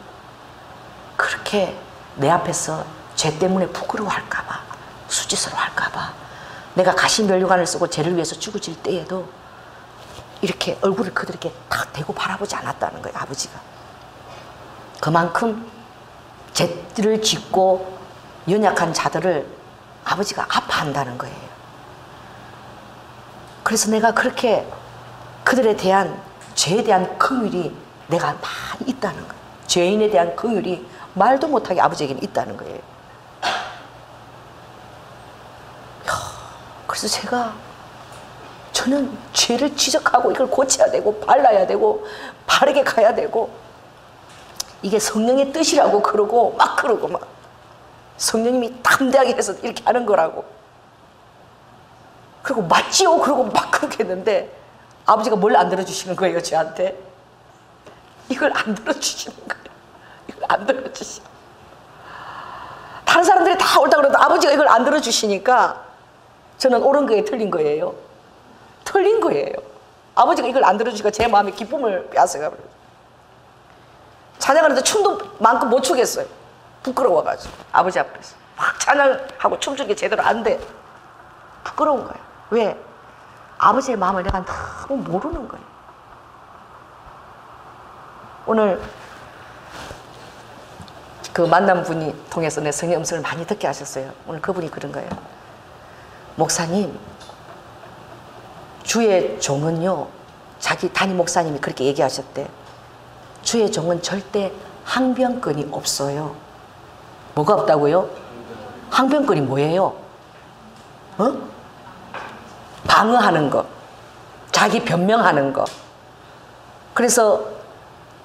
그렇게 내 앞에서 죄 때문에 부끄러워할까봐, 수치스러워할까봐 내가 가시면류관을 쓰고 죄를 위해서 죽어질 때에도 이렇게 얼굴을 그들에게 딱 대고 바라보지 않았다는 거예요. 아버지가 그만큼 죄를 짓고 연약한 자들을 아버지가 아파한다는 거예요. 그래서 내가 그렇게 그들에 대한 죄에 대한 긍휼이 내가 많이 있다는 거예요. 죄인에 대한 긍휼이 말도 못하게 아버지에게는 있다는 거예요. 그래서 저는 죄를 지적하고 이걸 고쳐야 되고 발라야 되고 바르게 가야 되고, 이게 성령의 뜻이라고 그러고 막 성령님이 담대하게 해서 이렇게 하는 거라고, 그리고 맞지요 그러고 막 그렇게 했는데 아버지가 뭘 안 들어주시는 거예요. 저한테 이걸 안 들어주시는 거예요. 이걸 안 들어주시는, 다른 사람들이 다 옳다 그러는데 아버지가 이걸 안 들어주시니까 저는 옳은 거에 틀린 거예요. 틀린 거예요. 아버지가 이걸 안 들어주니까 제 마음에 기쁨을 빼앗아가. 찬양하는데 춤도 만큼 못 추겠어요. 부끄러워가지고 아버지 앞에서 막 찬양하고 춤추는 게 제대로 안 돼. 부끄러운 거예요. 왜? 아버지의 마음을 내가 너무 모르는 거예요. 오늘 그 만난 분이 통해서 내 성의 음성을 많이 듣게 하셨어요. 오늘 그분이 그런 거예요. 목사님, 주의 종은요 자기 담임 목사님이 그렇게 얘기하셨대. 주의 종은 절대 항변권이 없어요. 뭐가 없다고요? 항변권이 뭐예요? 방어하는 거, 자기 변명하는 거. 그래서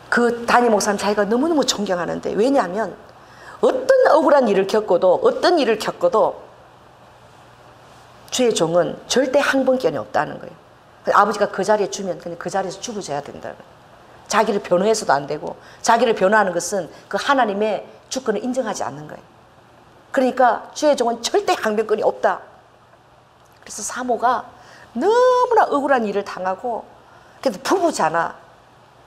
그 담임 목사님 자기가 너무너무 존경하는데, 왜냐하면 어떤 억울한 일을 겪어도, 어떤 일을 겪어도 주의 종은 절대 항변권이 없다는 거예요. 아버지가 그 자리에 주면 그냥 그 자리에서 죽어줘야 된다는 거예요. 자기를 변호해서도 안 되고, 자기를 변호하는 것은 그 하나님의 주권을 인정하지 않는 거예요. 그러니까 주의 종은 절대 항변권이 없다. 그래서 사모가 너무나 억울한 일을 당하고, 그래도 부부잖아.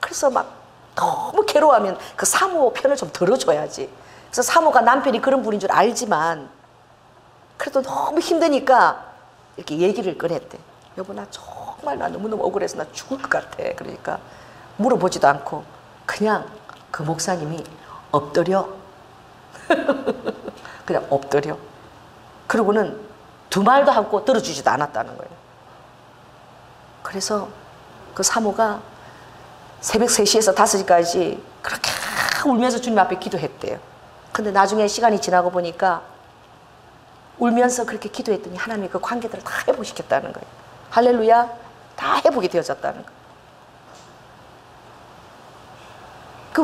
그래서 막 너무 괴로워하면 그 사모 편을 좀 들어줘야지. 그래서 사모가 남편이 그런 분인 줄 알지만 그래도 너무 힘드니까 이렇게 얘기를 꺼냈대. 여보, 나 정말 나 너무너무 억울해서 나 죽을 것 같아. 그러니까 물어보지도 않고 그냥 그 목사님이 엎드려. 그냥 엎드려. 그러고는 두 말도 하고 들어주지도 않았다는 거예요. 그래서 그 사모가 새벽 3시에서 5시까지 그렇게 울면서 주님 앞에 기도했대요. 근데 나중에 시간이 지나고 보니까 울면서 그렇게 기도했더니 하나님이 그 관계들을 다 회복시켰다는 거예요. 할렐루야. 다 회복이 되어졌다는 거예요.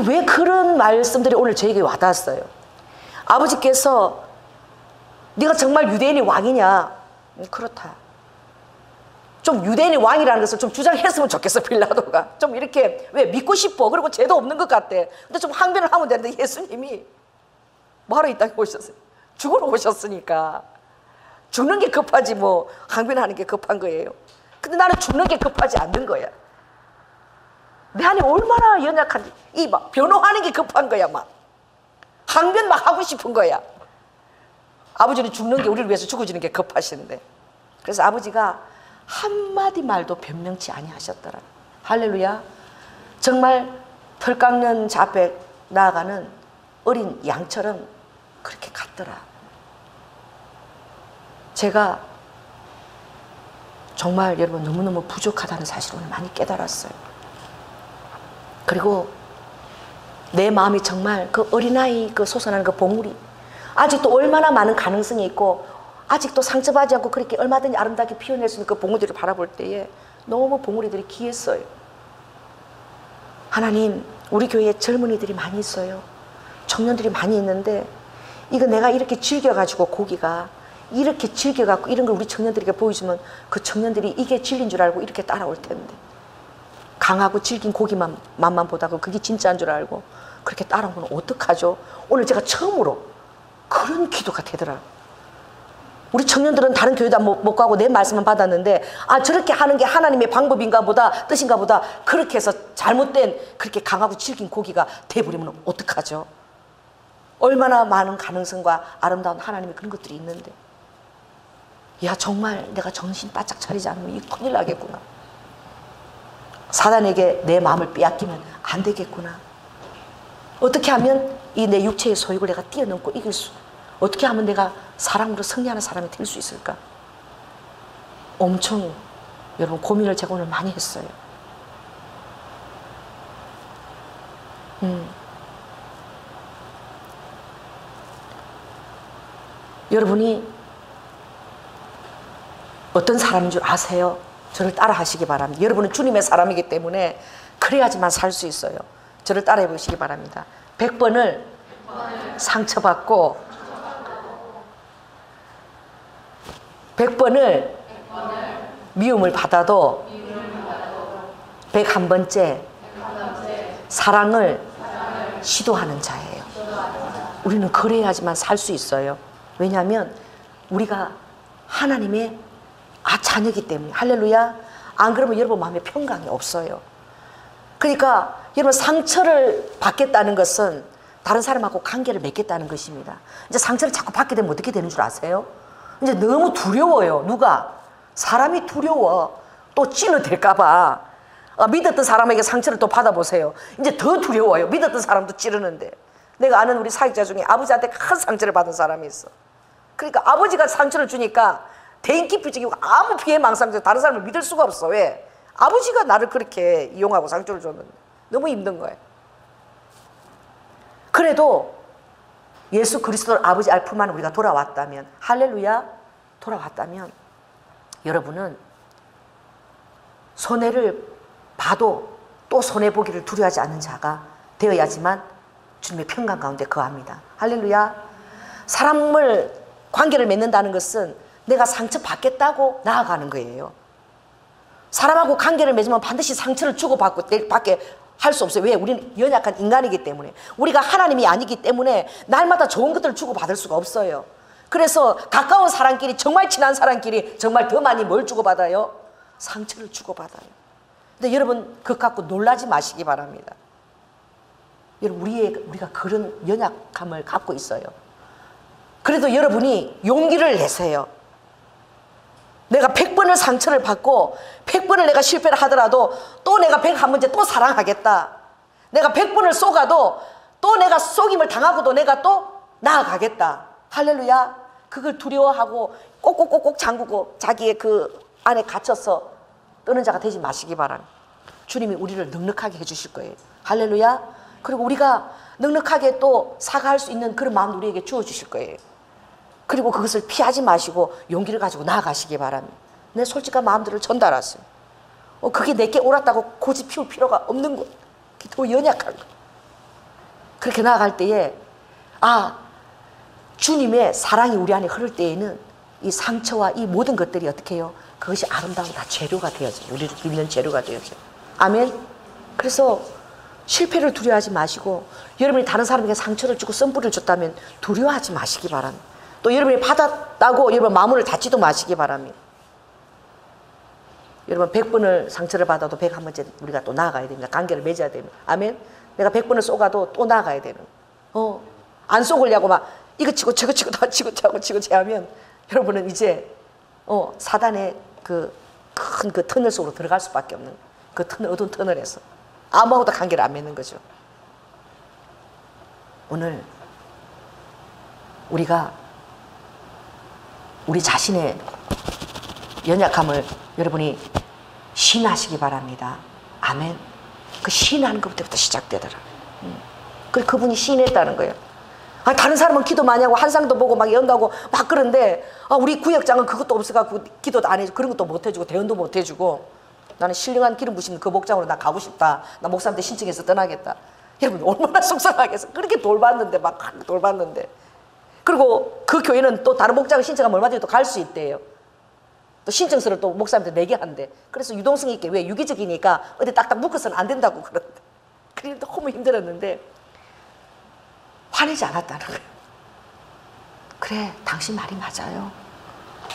왜 그런 말씀들이 오늘 저에게 와닿았어요. 아버지께서 네가 정말 유대인의 왕이냐? 그렇다. 좀 유대인의 왕이라는 것을 좀 주장했으면 좋겠어. 빌라도가 좀 이렇게 왜 믿고 싶어. 그리고 죄도 없는 것 같대. 근데 좀 항변을 하면 되는데 예수님이 뭐하러 이 땅에 오셨어요? 죽으러 오셨으니까 죽는 게 급하지 뭐 항변하는 게 급한 거예요. 근데 나는 죽는 게 급하지 않는 거야. 내 안에 얼마나 연약한지, 이 막 변호하는 게 급한 거야. 막 항변 막 하고 싶은 거야. 아버지는 죽는 게 우리를 위해서 죽어지는 게 급하시는데, 그래서 아버지가 한마디 말도 변명치 아니하셨더라. 할렐루야. 정말 털 깎는 자 앞에 나아가는 어린 양처럼 그렇게 갔더라. 제가 정말 여러분 너무너무 부족하다는 사실을 오늘 많이 깨달았어요. 그리고 내 마음이 정말 그 어린아이 그 솟아나는 그 봉우리, 아직도 얼마나 많은 가능성이 있고 아직도 상처받지 않고 그렇게 얼마든지 아름답게 피어낼 수 있는 그 봉우리들을 바라볼 때에 너무 봉우리들이 귀했어요. 하나님, 우리 교회에 젊은이들이 많이 있어요. 청년들이 많이 있는데 이거 내가 이렇게 즐겨가지고 고기가 이렇게 즐겨갖고 이런 걸 우리 청년들에게 보여주면 그 청년들이 이게 진리인 줄 알고 이렇게 따라올 텐데, 강하고 질긴 고기만 맛만 보다가 그게 진짜인 줄 알고 그렇게 따라오면 어떡하죠? 오늘 제가 처음으로 그런 기도가 되더라. 우리 청년들은 다른 교회도 못 가고 내 말씀만 받았는데, 아, 저렇게 하는 게 하나님의 방법인가 보다, 뜻인가 보다, 그렇게 해서 잘못된 그렇게 강하고 질긴 고기가 돼버리면 어떡하죠? 얼마나 많은 가능성과 아름다운 하나님의 그런 것들이 있는데, 야, 정말 내가 정신 바짝 차리지 않으면 이 큰일 나겠구나. 사단에게 내 마음을 빼앗기면 안 되겠구나. 어떻게 하면 이 내 육체의 소욕을 내가 뛰어넘고 이길 수, 어떻게 하면 내가 사랑으로 승리하는 사람이 될 수 있을까? 엄청 여러분 고민을 제가 오늘 많이 했어요. 여러분이 어떤 사람인 줄 아세요? 저를 따라 하시기 바랍니다. 여러분은 주님의 사람이기 때문에 그래야지만 살 수 있어요. 저를 따라해 보시기 바랍니다. 100번을 상처받고 100번을 미움을 받아도 101번째 사랑을 시도하는 자예요. 우리는 그래야지만 살 수 있어요. 왜냐하면 우리가 하나님의 자녀이기 때문에. 할렐루야. 안 그러면 여러분 마음에 평강이 없어요. 그러니까 여러분 상처를 받겠다는 것은 다른 사람하고 관계를 맺겠다는 것입니다. 이제 상처를 자꾸 받게 되면 어떻게 되는 줄 아세요? 이제 너무 두려워요. 누가? 사람이 두려워. 또 찌르댈까봐. 믿었던 사람에게 상처를 또 받아보세요. 이제 더 두려워요. 믿었던 사람도 찌르는데. 내가 아는 우리 사역자 중에 아버지한테 큰 상처를 받은 사람이 있어. 그러니까 아버지가 상처를 주니까 대인기 피증이고 아무 피해 망상도 다른 사람을 믿을 수가 없어. 왜? 아버지가 나를 그렇게 이용하고 상처를 줬는데 너무 힘든 거예요. 그래도 예수 그리스도 아버지 알 품 안에 우리가 돌아왔다면, 할렐루야, 돌아왔다면 여러분은 손해를 봐도 또 손해보기를 두려워하지 않는 자가 되어야지만 주님의 평강 가운데 거합니다. 할렐루야. 사람을 관계를 맺는다는 것은 내가 상처받겠다고 나아가는 거예요. 사람하고 관계를 맺으면 반드시 상처를 주고받고 밖에 할 수 없어요. 왜? 우리는 연약한 인간이기 때문에, 우리가 하나님이 아니기 때문에 날마다 좋은 것들을 주고받을 수가 없어요. 그래서 가까운 사람끼리, 정말 친한 사람끼리 정말 더 많이 뭘 주고받아요? 상처를 주고받아요. 근데 여러분 그것 갖고 놀라지 마시기 바랍니다. 여러분 우리가 그런 연약함을 갖고 있어요. 그래도 여러분이 용기를 내세요. 내가 100번을 상처를 받고 100번을 내가 실패를 하더라도 또 내가 101번째 또 사랑하겠다. 내가 100번을 쏘가도 또 내가 속임을 당하고도 내가 또 나아가겠다. 할렐루야. 그걸 두려워하고 꼭꼭꼭꼭 잠그고 자기의 그 안에 갇혀서 떠는 자가 되지 마시기 바랍니다. 주님이 우리를 넉넉하게 해주실 거예요. 할렐루야. 그리고 우리가 넉넉하게 또 사과할 수 있는 그런 마음도 우리에게 주어주실 거예요. 그리고 그것을 피하지 마시고 용기를 가지고 나아가시기 바랍니다. 내 솔직한 마음들을 전달하세요. 그게 내게 옳았다고 고집 피울 필요가 없는 것. 그게 더 연약한 것. 그렇게 나아갈 때에 주님의 사랑이 우리 안에 흐를 때에는 이 상처와 이 모든 것들이 어떻게 해요? 그것이 아름다운 다 재료가 되어져요. 우리를 믿는 재료가 되어져요. 아멘. 그래서 실패를 두려워하지 마시고, 여러분이 다른 사람에게 상처를 주고 썸뿌리를 줬다면 두려워하지 마시기 바랍니다. 또 여러분이 받았다고 여러분 마음을 닫지도 마시기 바랍니다. 여러분 100번을 상처를 받아도 101번째 우리가 또 나아가야 됩니다. 관계를 맺어야 됩니다. 아멘. 내가 100번을 쏘가도 또 나아가야 되는. 안 쏘으려고 막 이거 치고 저거 치고 다 치고 저거 치고 하면 여러분은 이제 사단의 그 큰 그 터널 속으로 들어갈 수밖에 없는, 그 터널, 어두운 터널에서 아무하고도 관계를 안 맺는 거죠. 오늘 우리가 우리 자신의 연약함을 여러분이 시인하시기 바랍니다. 아멘. 그 시인하는 것부터 시작되더라. 그분이 시인했다는 거예요. 다른 사람은 기도 많이 하고 한상도 보고 막 연다고 막 그런데 우리 구역장은 그것도 없어가지고 기도도 안 해주고 그런 것도 못 해주고 대언도 못 해주고, 나는 신령한 기름 부심 그 목장으로 나 가고 싶다. 나 목사한테 신청해서 떠나겠다. 여러분 얼마나 속상하겠어. 그렇게 돌봤는데 막 돌봤는데. 그리고 그 교회는 또 다른 목장을 신청하면 얼마든지 또 갈 수 있대요. 또 신청서를 또 목사님한테 내게 한대. 그래서 유동성 있게, 왜? 유기적이니까 어디 딱딱 묶어서는 안 된다고 그러는데. 그래도 너무 힘들었는데 화내지 않았다는 거예요. 그래, 당신 말이 맞아요.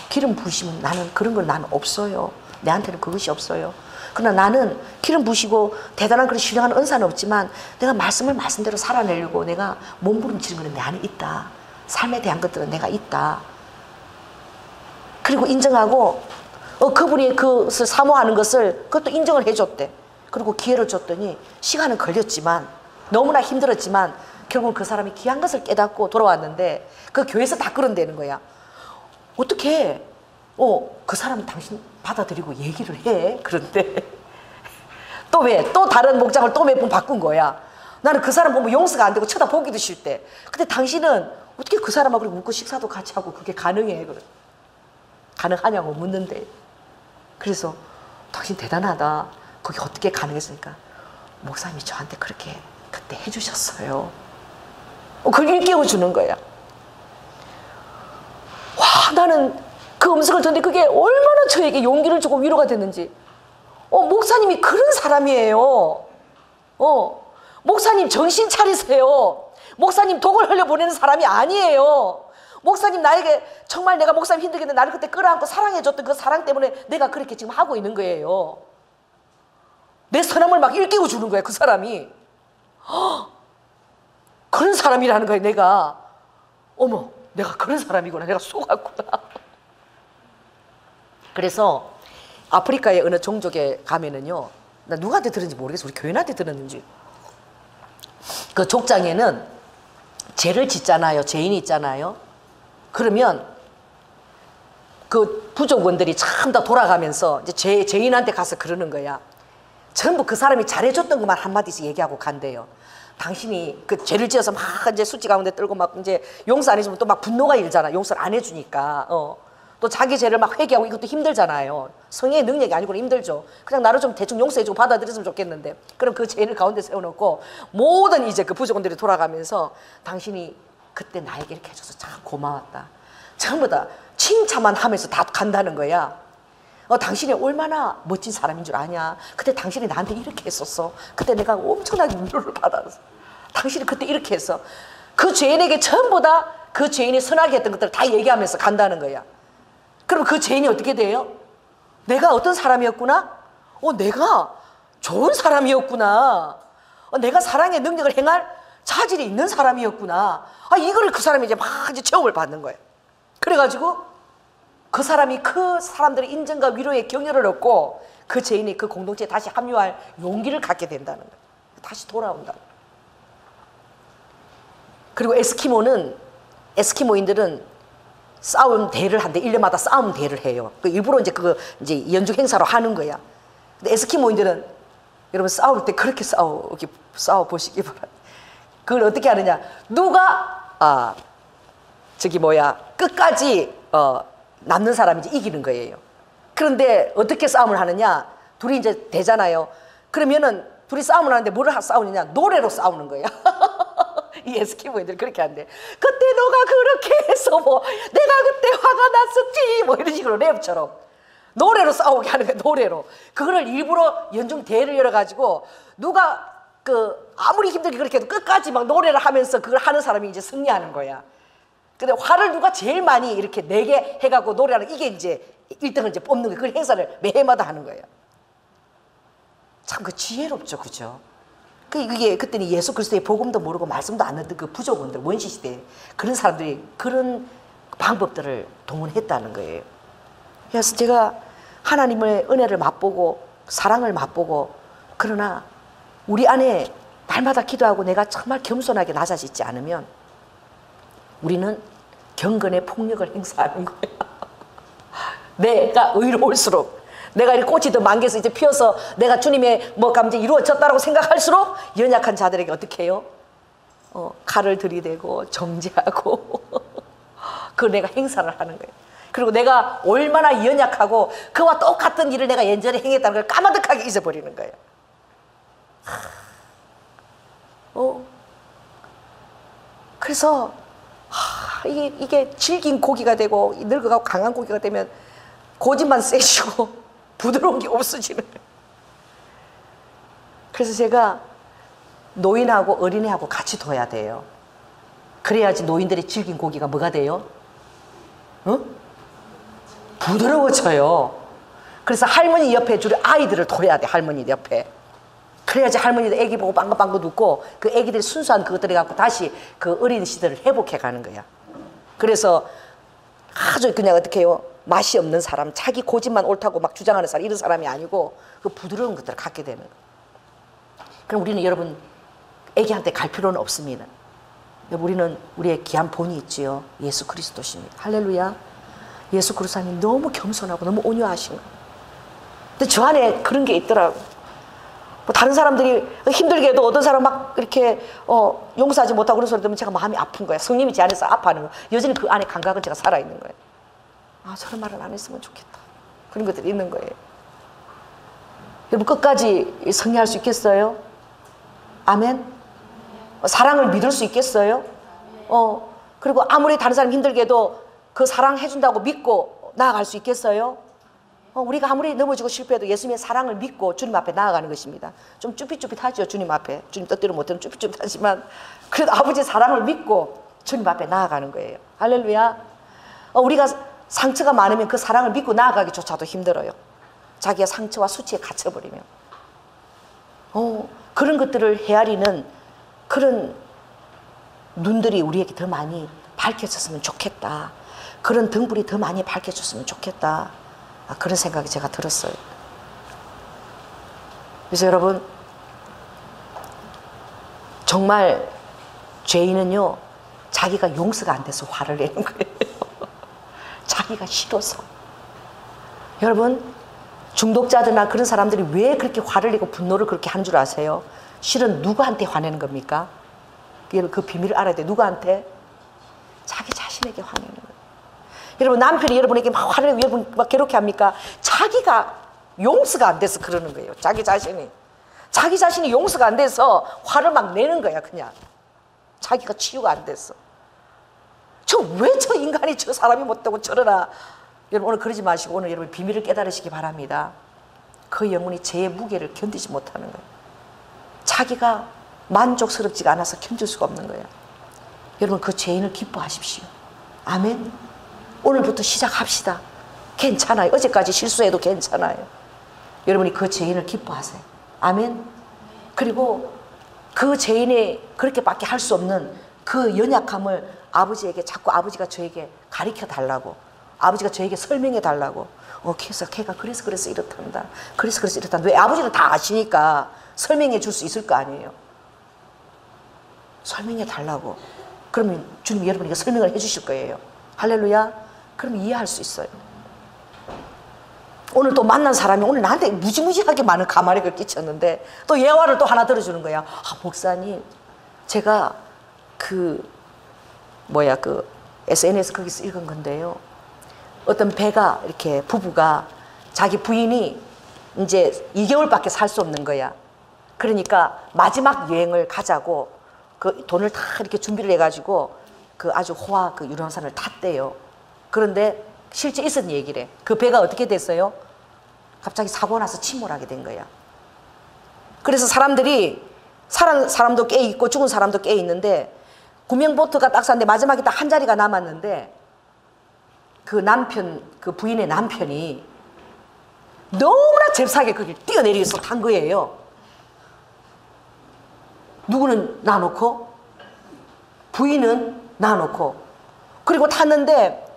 기름 부으시면 나는 그런 건 나는 없어요. 내한테는 그것이 없어요. 그러나 나는 기름 부으시고 대단한 그런 신령한 은사는 없지만 내가 말씀을 말씀대로 살아내려고 내가 몸부림치는 것은 내 안에 있다. 삶에 대한 것들은 내가 있다. 그리고 인정하고 그분이 그것을 사모하는 것을 그것도 인정을 해줬대. 그리고 기회를 줬더니 시간은 걸렸지만, 너무나 힘들었지만 결국은 그 사람이 귀한 것을 깨닫고 돌아왔는데 그 교회에서 다 그런다는 거야. 어떻게 그 사람은 당신 받아들이고 얘기를 해. 그런데 또 왜? 또 다른 목장을 또 몇 번 바꾼 거야. 나는 그 사람 보면 용서가 안 되고 쳐다보기도 싫대. 근데 당신은 어떻게 그 사람하고 묵고 식사도 같이 하고 그게 가능해? 그래. 가능하냐고 묻는데. 그래서 당신 대단하다. 그게 어떻게 가능했습니까? 목사님이 저한테 그렇게 그때 해주셨어요. 그걸 일깨워주는 거야. 와, 나는 그 음성을 듣는데 그게 얼마나 저에게 용기를 주고 위로가 됐는지. 목사님이 그런 사람이에요. 목사님 정신 차리세요. 목사님 독을 흘려보내는 사람이 아니에요. 목사님 나에게 정말 내가 목사님 힘들겠는데 나를 그때 끌어안고 사랑해줬던 그 사랑 때문에 내가 그렇게 지금 하고 있는 거예요. 내 선함을 막 일깨워 주는 거야, 그 사람이. 그런 사람이라는 거야, 내가. 어머, 내가 그런 사람이구나. 내가 속았구나. 그래서 아프리카의 어느 종족에 가면은요, 나 누구한테 들었는지 모르겠어. 우리 교인한테 들었는지. 그 족장에는 죄를 짓잖아요. 죄인이 있잖아요. 그러면 그 부족원들이 참 다 돌아가면서 이제 죄인한테 가서 그러는 거야. 전부 그 사람이 잘해줬던 것만 한마디씩 얘기하고 간대요. 당신이 그 죄를 지어서 막 이제 술집 가운데 떨고 막 이제 용서 안 해주면 또 막 분노가 일잖아. 용서를 안 해주니까. 또 자기 죄를 막 회개하고 이것도 힘들잖아요. 성령의 능력이 아니고 힘들죠. 그냥 나를 좀 대충 용서해주고 받아들였으면 좋겠는데, 그럼 그 죄를 가운데 세워놓고 모든 이제 그 부족원들이 돌아가면서 당신이 그때 나에게 이렇게 해줘서 참 고마웠다. 전부 다 칭찬만 하면서 다 간다는 거야. 당신이 얼마나 멋진 사람인 줄 아냐. 그때 당신이 나한테 이렇게 했었어. 그때 내가 엄청나게 위로를 받았어. 당신이 그때 이렇게 했어. 그 죄인에게 전부 다 그 죄인이 선하게 했던 것들을 다 얘기하면서 간다는 거야. 그럼 그 죄인이 어떻게 돼요? 내가 어떤 사람이었구나? 내가 좋은 사람이었구나. 내가 사랑의 능력을 행할 자질이 있는 사람이었구나. 이거를 그 사람이 이제 막 이제 체험을 받는 거예요. 그래가지고 그 사람이 그 사람들의 인정과 위로의 격려를 얻고 그 죄인이 그 공동체에 다시 합류할 용기를 갖게 된다는 거예요. 다시 돌아온다. 그리고 에스키모인들은 싸움 대회를 한대. 1년마다 싸움 대회를 해요. 일부러 이제 연중 행사로 하는 거야. 근데 에스키모인들은 여러분 싸울 때 그렇게 싸워 보시기 바랍니다. 그걸 어떻게 하느냐? 누가 끝까지 남는 사람이 이제 이기는 거예요. 그런데 어떻게 싸움을 하느냐? 둘이 이제 되잖아요. 그러면은 둘이 싸움을 하는데 뭐를 싸우느냐? 노래로 싸우는 거야. 이 에스키모인들이 그렇게 한대. 그때 너가 그렇게 해서 내가 그때 화가 났었지 이런 식으로 랩처럼 노래로 싸우게 하는 거야. 노래로. 그거를 일부러 연중 대회를 열어가지고 누가 아무리 힘들게 그렇게 해도 끝까지 막 노래를 하면서 그걸 하는 사람이 이제 승리하는 거야. 근데 화를 누가 제일 많이 이렇게 내게 해갖고 노래하는, 이게 이제 1등을 이제 뽑는 거예요. 그 행사를 매해마다 하는 거예요. 참 지혜롭죠, 그죠? 이게 그때는 예수 그리스도의 복음도 모르고 말씀도 안 듣던 그 부족원들, 원시 시대 그런 사람들이 그런 방법들을 동원했다는 거예요. 그래서 제가 하나님의 은혜를 맛보고 사랑을 맛보고, 그러나 우리 안에 날마다 기도하고 내가 정말 겸손하게 낮아지지 않으면 우리는 경건의 폭력을 행사하는 거예요. 내가 의로울수록, 내가 이 꽃이 더 만개서 이제 피어서 내가 주님의 감지 이루어졌다고 생각할수록 연약한 자들에게 어떻게 해요? 칼을 들이대고 정죄하고 그걸 내가 행사를 하는 거예요. 그리고 내가 얼마나 연약하고 그와 똑같은 일을 내가 예전에 행했다는 걸 까마득하게 잊어버리는 거예요. 그래서 이게 질긴 고기가 되고 늙어가고 강한 고기가 되면 고집만 세지고 부드러운 게 없어지는 거예요. 그래서 제가 노인하고 어린애하고 같이 둬야 돼요. 그래야지 노인들의 질긴 고기가 뭐가 돼요? 부드러워져요. 그래서 할머니 옆에 주로 아이들을 둬야 돼. 할머니 옆에. 그래야지 할머니도 애기 보고 빵긋빵긋 웃고 그 애기들이 순수한 그것들을 갖고 다시 그 어린 시절을 회복해 가는 거야. 그래서 아주 그냥 어떻게 해요? 맛이 없는 사람, 자기 고집만 옳다고 막 주장하는 사람, 이런 사람이 아니고 그 부드러운 것들을 갖게 되는 거예요. 그럼 우리는 여러분 애기한테 갈 필요는 없습니다. 우리는 우리의 귀한 본이 있지요. 예수 그리스도십니다. 할렐루야. 예수 그리스도님 너무 겸손하고 너무 온유하신 거예요. 근데 저 안에 그런 게 있더라고요. 다른 사람들이 힘들게도 어떤 사람 막 이렇게 용서하지 못하고 그런 소리 들으면 제가 마음이 아픈 거예요. 성령이 제 안에서 아파하는 거예요. 여전히 그 안에 감각은 제가 살아있는 거예요. 저런 말을 안 했으면 좋겠다. 그런 것들이 있는 거예요. 여러분 끝까지 승리할 수 있겠어요? 아멘? 사랑을 믿을 수 있겠어요? 그리고 아무리 다른 사람이 힘들게도 그 사랑해준다고 믿고 나아갈 수 있겠어요? 우리가 아무리 넘어지고 실패해도 예수님의 사랑을 믿고 주님 앞에 나아가는 것입니다. 좀 쭈삣쭈삣하죠. 주님 앞에. 주님 뜻대로 못하면 쭈삣쭈삣하지만 그래도 아버지의 사랑을 믿고 주님 앞에 나아가는 거예요. 할렐루야. 우리가 상처가 많으면 그 사랑을 믿고 나아가기조차도 힘들어요. 자기의 상처와 수치에 갇혀버리면. 그런 것들을 헤아리는 그런 눈들이 우리에게 더 많이 밝혀졌으면 좋겠다. 그런 등불이 더 많이 밝혀졌으면 좋겠다. 그런 생각이 제가 들었어요. 그래서 여러분 정말 죄인은요 자기가 용서가 안 돼서 화를 내는 거예요. 자기가 싫어서. 여러분, 중독자들이나 그런 사람들이 왜 그렇게 화를 내고 분노를 그렇게 한 줄 아세요? 실은 누구한테 화내는 겁니까? 여러분, 그 비밀을 알아야 돼요. 누구한테? 자기 자신에게 화내는 거예요. 여러분, 남편이 여러분에게 막 화를 내고 여러분 막 괴롭게 합니까? 자기가 용서가 안 돼서 그러는 거예요. 자기 자신이 용서가 안 돼서 화를 막 내는 거야. 그냥 자기가 치유가 안 됐어. 왜 저 인간이 저 사람이 못되고 저러나. 여러분, 오늘 그러지 마시고 오늘 여러분 비밀을 깨달으시기 바랍니다. 그 영혼이 죄의 무게를 견디지 못하는 거예요. 자기가 만족스럽지가 않아서 견딜 수가 없는 거예요. 여러분, 그 죄인을 기뻐하십시오. 아멘. 오늘부터 시작합시다. 괜찮아요. 어제까지 실수해도 괜찮아요. 여러분이 그 죄인을 기뻐하세요. 아멘. 그리고 그 죄인이 그렇게밖에 할 수 없는 그 연약함을 아버지에게 자꾸 아버지가 저에게 가르쳐 달라고, 아버지가 저에게 설명해 달라고. 그래서 걔가 그래서 이렇단다. 그래서 이렇단다. 왜? 아버지는 다 아시니까 설명해 줄 수 있을 거 아니에요. 설명해 달라고. 그러면 주님이 여러분에게 설명을 해 주실 거예요. 할렐루야. 그럼 이해할 수 있어요. 오늘 또 만난 사람이 오늘 나한테 무지무지하게 많은 가마력을 끼쳤는데 또 예화를 또 하나 들어주는 거야. 목사님, 제가 SNS 거기서 읽은 건데요. 어떤 배가 이렇게 부부가 자기 부인이 이제 2개월밖에 살 수 없는 거야. 그러니까 마지막 여행을 가자고 그 돈을 다 이렇게 준비를 해가지고 그 아주 호화 그 유람선을 탔대요. 그런데 실제 있었던 얘기래. 그 배가 어떻게 됐어요? 갑자기 사고 나서 침몰하게 된 거야. 그래서 사람들이 살아난 사람도 깨 있고 죽은 사람도 깨 있는데 구명보트가 딱 샀는데 마지막에 딱 한 자리가 남았는데 그 남편, 그 부인의 남편이 너무나 잽싸게 거길 뛰어내리서 탄 거예요. 누구는 놔놓고 부인은 놔놓고 그리고 탔는데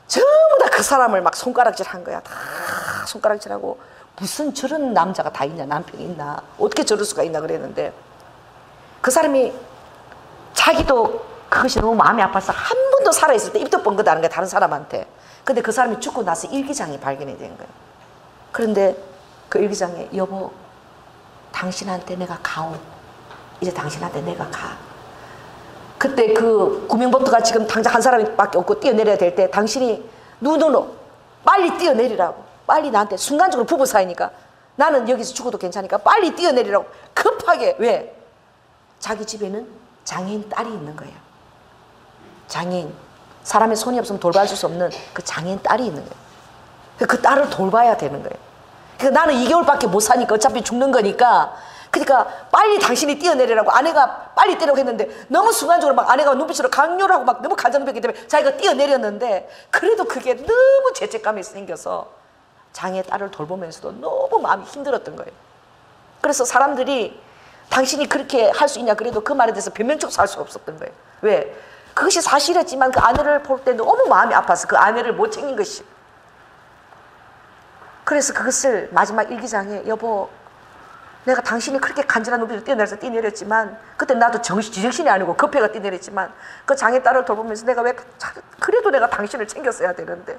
전부 다 그 사람을 막 손가락질 한 거야. 다 손가락질하고 무슨 저런 남자가 다 있냐, 남편이 있나, 어떻게 저럴 수가 있나 그랬는데 그 사람이 자기도 그것이 너무 마음이 아파서 한 번도 살아있을 때 입도 뻥긋하는 거야, 다른 사람한테. 근데 그 사람이 죽고 나서 일기장이 발견이 된 거예요. 그런데 그 일기장에 여보, 당신한테 내가 가오. 이제 당신한테 내가 가. 그때 그 구명보트가 지금 당장 한 사람밖에 없고 뛰어내려야 될 때 당신이 누누누 빨리 뛰어내리라고. 빨리 나한테 순간적으로 부부 사이니까 나는 여기서 죽어도 괜찮으니까 빨리 뛰어내리라고 급하게. 왜? 자기 집에는 장애인 딸이 있는 거예요. 장애인, 사람의 손이 없으면 돌봐줄 수 없는 그 장애인 딸이 있는 거예요. 그 딸을 돌봐야 되는 거예요. 그러니까 나는 2개월밖에 못 사니까 어차피 죽는 거니까, 그러니까 빨리 당신이 뛰어내리라고. 아내가 빨리 뛰라고 했는데 너무 순간적으로 막 아내가 눈빛으로 강요를 하고 막 너무 가정적이기 때문에 자기가 뛰어내렸는데, 그래도 그게 너무 죄책감이 생겨서 장애 딸을 돌보면서도 너무 마음이 힘들었던 거예요. 그래서 사람들이 당신이 그렇게 할 수 있냐 그래도 그 말에 대해서 변명적으로 할 수 없었던 거예요. 왜? 그것이 사실이었지만 그 아내를 볼 때 너무 마음이 아파서 그 아내를 못 챙긴 것이. 그래서 그것을 마지막 일기장에 여보, 내가 당신이 그렇게 간절한 눈빛으로 뛰어내려서 뛰어내렸지만 그때 나도 지정신이 아니고 급해가 뛰어내렸지만 그 장애 딸을 돌보면서 내가 왜 그래도 내가 당신을 챙겼어야 되는데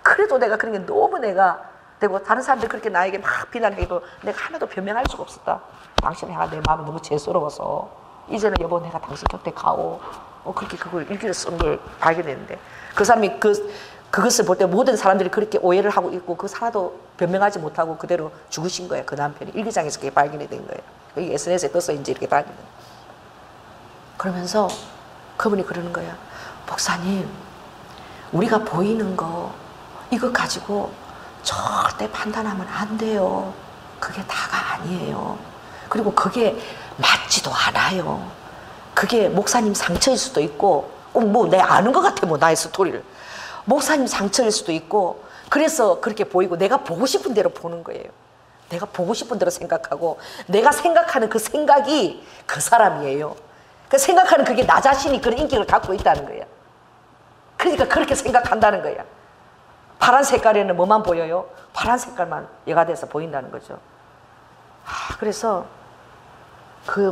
그래도 내가 그런 게 너무 내가 되고 다른 사람들이 그렇게 나에게 막 비난해도 내가 하나도 변명할 수가 없었다. 당신이 내 마음이 너무 죄스러워서 이제는 여보 내가 당신 곁에 가오. 그렇게 그걸 일기를 쓴 걸 발견했는데 그 사람이 그것을 볼 때 모든 사람들이 그렇게 오해를 하고 있고 그 하나도 변명하지 못하고 그대로 죽으신 거예요. 그 남편이 일기장에서 그게 발견이 된 거예요. 여기 SNS에 떠서 이제 이렇게 발견. 그러면서 그분이 그러는 거야. 목사님, 우리가 보이는 거 이거 가지고 절대 판단하면 안 돼요. 그게 다가 아니에요. 그리고 그게 맞지도 않아요. 그게 목사님 상처일 수도 있고, 뭐 내 아는 것 같아, 뭐 나의 스토리를. 목사님 상처일 수도 있고, 그래서 그렇게 보이고 내가 보고 싶은 대로 보는 거예요. 내가 보고 싶은 대로 생각하고 내가 생각하는 그 생각이 그 사람이에요. 그 생각하는 그게 나 자신이 그런 인격을 갖고 있다는 거예요. 그러니까 그렇게 생각한다는 거야. 파란 색깔에는 뭐만 보여요? 파란 색깔만 여가돼서 보인다는 거죠. 그래서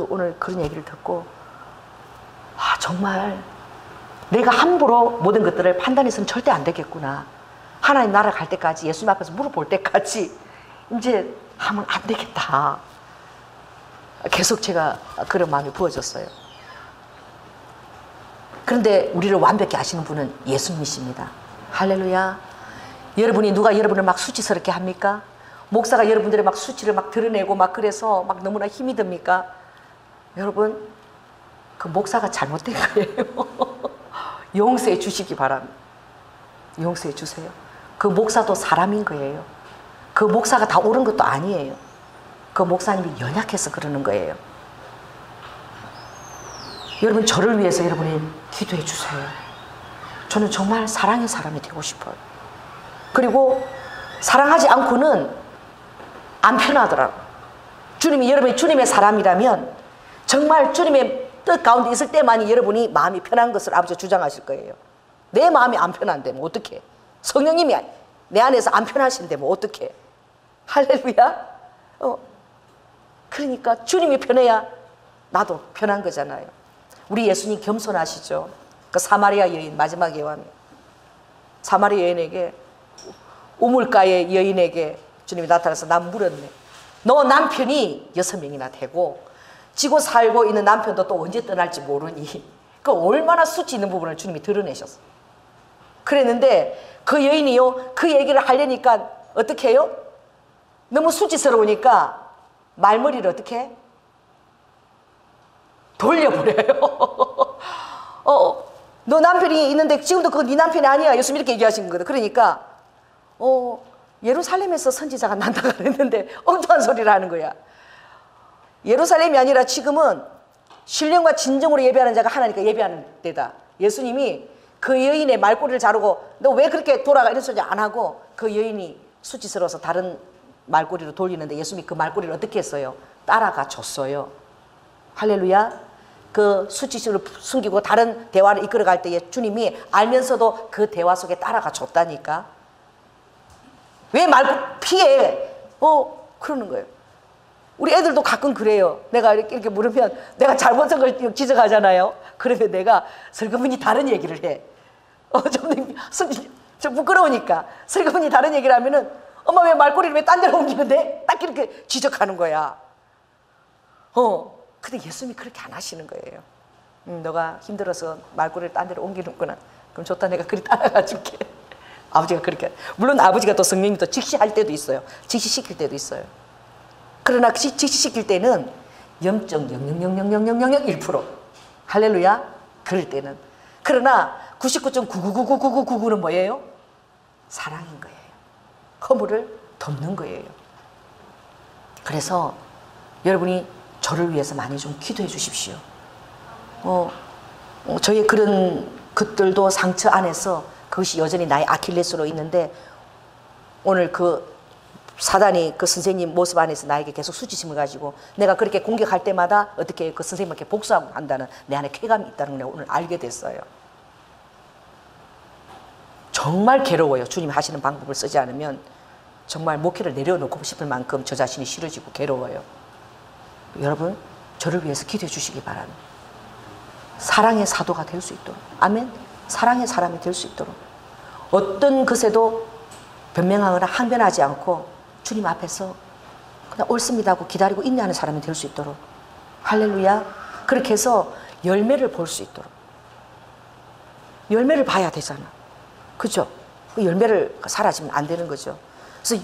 오늘 그런 얘기를 듣고 정말 내가 함부로 모든 것들을 판단해서는 절대 안 되겠구나. 하나님 나라 갈 때까지, 예수님 앞에서 물어볼 때까지 이제 하면 안 되겠다. 계속 제가 그런 마음이 부어졌어요. 그런데 우리를 완벽히 아시는 분은 예수님이십니다. 할렐루야. 여러분이 누가 여러분을 막 수치스럽게 합니까? 목사가 여러분들의 막 수치를 막 드러내고 막 그래서 막 너무나 힘이 듭니까? 여러분, 그 목사가 잘못된 거예요. 용서해 주시기 바랍니다. 용서해 주세요. 그 목사도 사람인 거예요. 그 목사가 다 옳은 것도 아니에요. 그 목사님이 연약해서 그러는 거예요. 여러분, 저를 위해서 여러분이 기도해 주세요. 저는 정말 사랑의 사람이 되고 싶어요. 그리고 사랑하지 않고는 안 편하더라고요. 주님이 여러분이 주님의 사람이라면 정말 주님의 뜻 가운데 있을 때만이 여러분이 마음이 편한 것을 아버지가 주장하실 거예요. 내 마음이 안 편한데 뭐 어떡해. 성령님이 내 안에서 안 편하신데 뭐 어떡해. 할렐루야. 그러니까 주님이 편해야 나도 편한 거잖아요. 우리 예수님 겸손하시죠. 그 사마리아 여인 마지막 예언, 사마리아 여인에게, 우물가의 여인에게 주님이 나타나서 난 물었네. 너 남편이 6명이나 되고 지고 살고 있는 남편도 또 언제 떠날지 모르니. 그 얼마나 수치 있는 부분을 주님이 드러내셨어. 그랬는데 그 여인이요, 그 얘기를 하려니까 어떻게 해요? 너무 수치스러우니까 말머리를 어떻게 해? 돌려버려요. 너 남편이 있는데 지금도 그거 네 남편이 아니야. 예수님 이렇게 얘기하신 거거든. 그러니까 예루살렘에서 선지자가 난다고 그랬는데 엉뚱한 소리를 하는 거야. 예루살렘이 아니라 지금은 신령과 진정으로 예배하는 자가 하나니까 예배하는 데다. 예수님이 그 여인의 말꼬리를 자르고 너 왜 그렇게 돌아가 이런 소리 안 하고 그 여인이 수치스러워서 다른 말꼬리로 돌리는데 예수님이 그 말꼬리를 어떻게 했어요? 따라가 줬어요. 할렐루야. 그 수치심을 숨기고 다른 대화를 이끌어갈 때에 주님이 알면서도 그 대화 속에 따라가 줬다니까. 왜 말고 피해? 그러는 거예요. 우리 애들도 가끔 그래요. 내가 이렇게 물으면 내가 잘못한 걸 지적하잖아요. 그러면 내가 슬그머니 다른 얘기를 해. 좀 부끄러우니까 슬그머니 다른 얘기를 하면은 엄마 왜 말꼬리를 왜 딴 데로 옮기는데? 딱 이렇게 지적하는 거야. 근데 예수님이 그렇게 안 하시는 거예요. 너가 힘들어서 말꼬리를 딴 데로 옮기는구나. 그럼 좋다, 내가 그리 따라가 줄게. 아버지가 그렇게. 물론 아버지가 또 성령님 또 직시할 때도 있어요. 직시시킬 때도 있어요. 그러나 직시시킬 때는 0.0000001%. 할렐루야. 그럴 때는. 그러나 99.9999999는 뭐예요? 사랑인 거예요. 허물을 덮는 거예요. 그래서 여러분이 저를 위해서 많이 좀 기도해 주십시오. 저의 그런 것들도 상처 안에서 그것이 여전히 나의 아킬레스로 있는데, 오늘 그 사단이 그 선생님 모습 안에서 나에게 계속 수치심을 가지고 내가 그렇게 공격할 때마다 어떻게 그 선생님께 복수하고 한다는 내 안에 쾌감이 있다는 걸 오늘 알게 됐어요. 정말 괴로워요. 주님이 하시는 방법을 쓰지 않으면 정말 목회를 내려놓고 싶을 만큼 저 자신이 싫어지고 괴로워요. 여러분, 저를 위해서 기도해 주시기 바랍니다. 사랑의 사도가 될 수 있도록, 아멘. 사랑의 사람이 될 수 있도록, 어떤 것에도 변명하거나 항변하지 않고 주님 앞에서 그냥 옳습니다 하고 기다리고 인내하는 사람이 될 수 있도록, 할렐루야. 그렇게 해서 열매를 볼 수 있도록. 열매를 봐야 되잖아, 그죠? 그 열매를 사라지면 안 되는 거죠. 그래서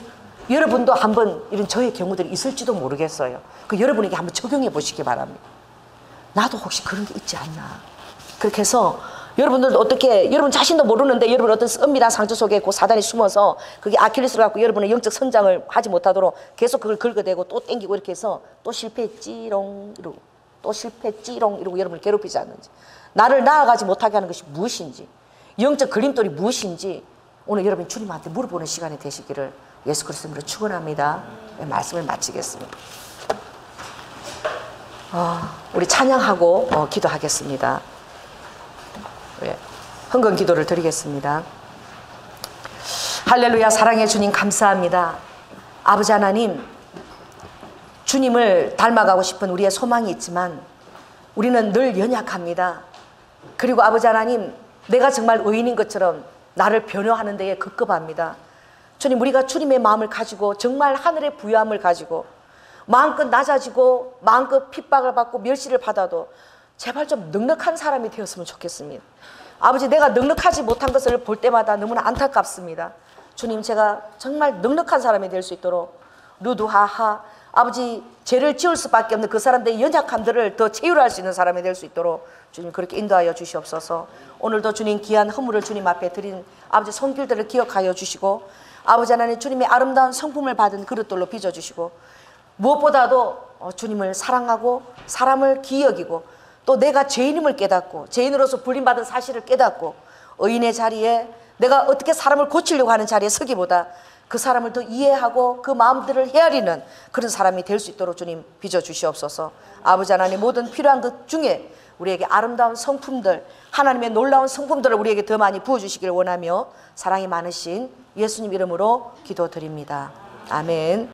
여러분도 한번 이런 저의 경우들이 있을지도 모르겠어요. 그 여러분에게 한번 적용해 보시기 바랍니다. 나도 혹시 그런 게 있지 않나. 그렇게 해서 여러분들도 어떻게, 여러분 자신도 모르는데 여러분 어떤 은밀한 상처 속에 그 사단이 숨어서 그게 아킬레스를 갖고 여러분의 영적 성장을 하지 못하도록 계속 그걸 긁어대고 또 땡기고 이렇게 해서 또 실패했지롱 이러고 또 실패했지롱 이러고 여러분을 괴롭히지 않는지, 나를 나아가지 못하게 하는 것이 무엇인지, 영적 걸림돌이 무엇인지 오늘 여러분 주님한테 물어보는 시간이 되시기를 예수 그리스도로 축원합니다. 말씀을 마치겠습니다. 우리 찬양하고 기도하겠습니다. 헌금 기도를 드리겠습니다. 할렐루야. 사랑의 주님 감사합니다. 아버지 하나님, 주님을 닮아가고 싶은 우리의 소망이 있지만 우리는 늘 연약합니다. 그리고 아버지 하나님, 내가 정말 의인인 것처럼 나를 변화하는 데에 급급합니다. 주님, 우리가 주님의 마음을 가지고 정말 하늘의 부유함을 가지고 마음껏 낮아지고 마음껏 핍박을 받고 멸시를 받아도 제발 좀 넉넉한 사람이 되었으면 좋겠습니다. 아버지, 내가 넉넉하지 못한 것을 볼 때마다 너무나 안타깝습니다. 주님, 제가 정말 넉넉한 사람이 될 수 있도록 루두하하, 아버지, 죄를 지을 수밖에 없는 그 사람들의 연약함들을 더 채율할 수 있는 사람이 될 수 있도록 주님 그렇게 인도하여 주시옵소서. 오늘도 주님 귀한 허물을 주님 앞에 드린 아버지 손길들을 기억하여 주시고, 아버지 하나님 주님의 아름다운 성품을 받은 그릇들로 빚어주시고, 무엇보다도 주님을 사랑하고 사람을 기여기고 또 내가 죄인임을 깨닫고 죄인으로서 불림받은 사실을 깨닫고 의인의 자리에 내가 어떻게 사람을 고치려고 하는 자리에 서기보다 그 사람을 더 이해하고 그 마음들을 헤아리는 그런 사람이 될 수 있도록 주님 빚어주시옵소서. 아버지 하나님, 모든 필요한 것 중에 우리에게 아름다운 성품들, 하나님의 놀라운 성품들을 우리에게 더 많이 부어주시길 원하며 사랑이 많으신 예수님 이름으로 기도드립니다. 아멘.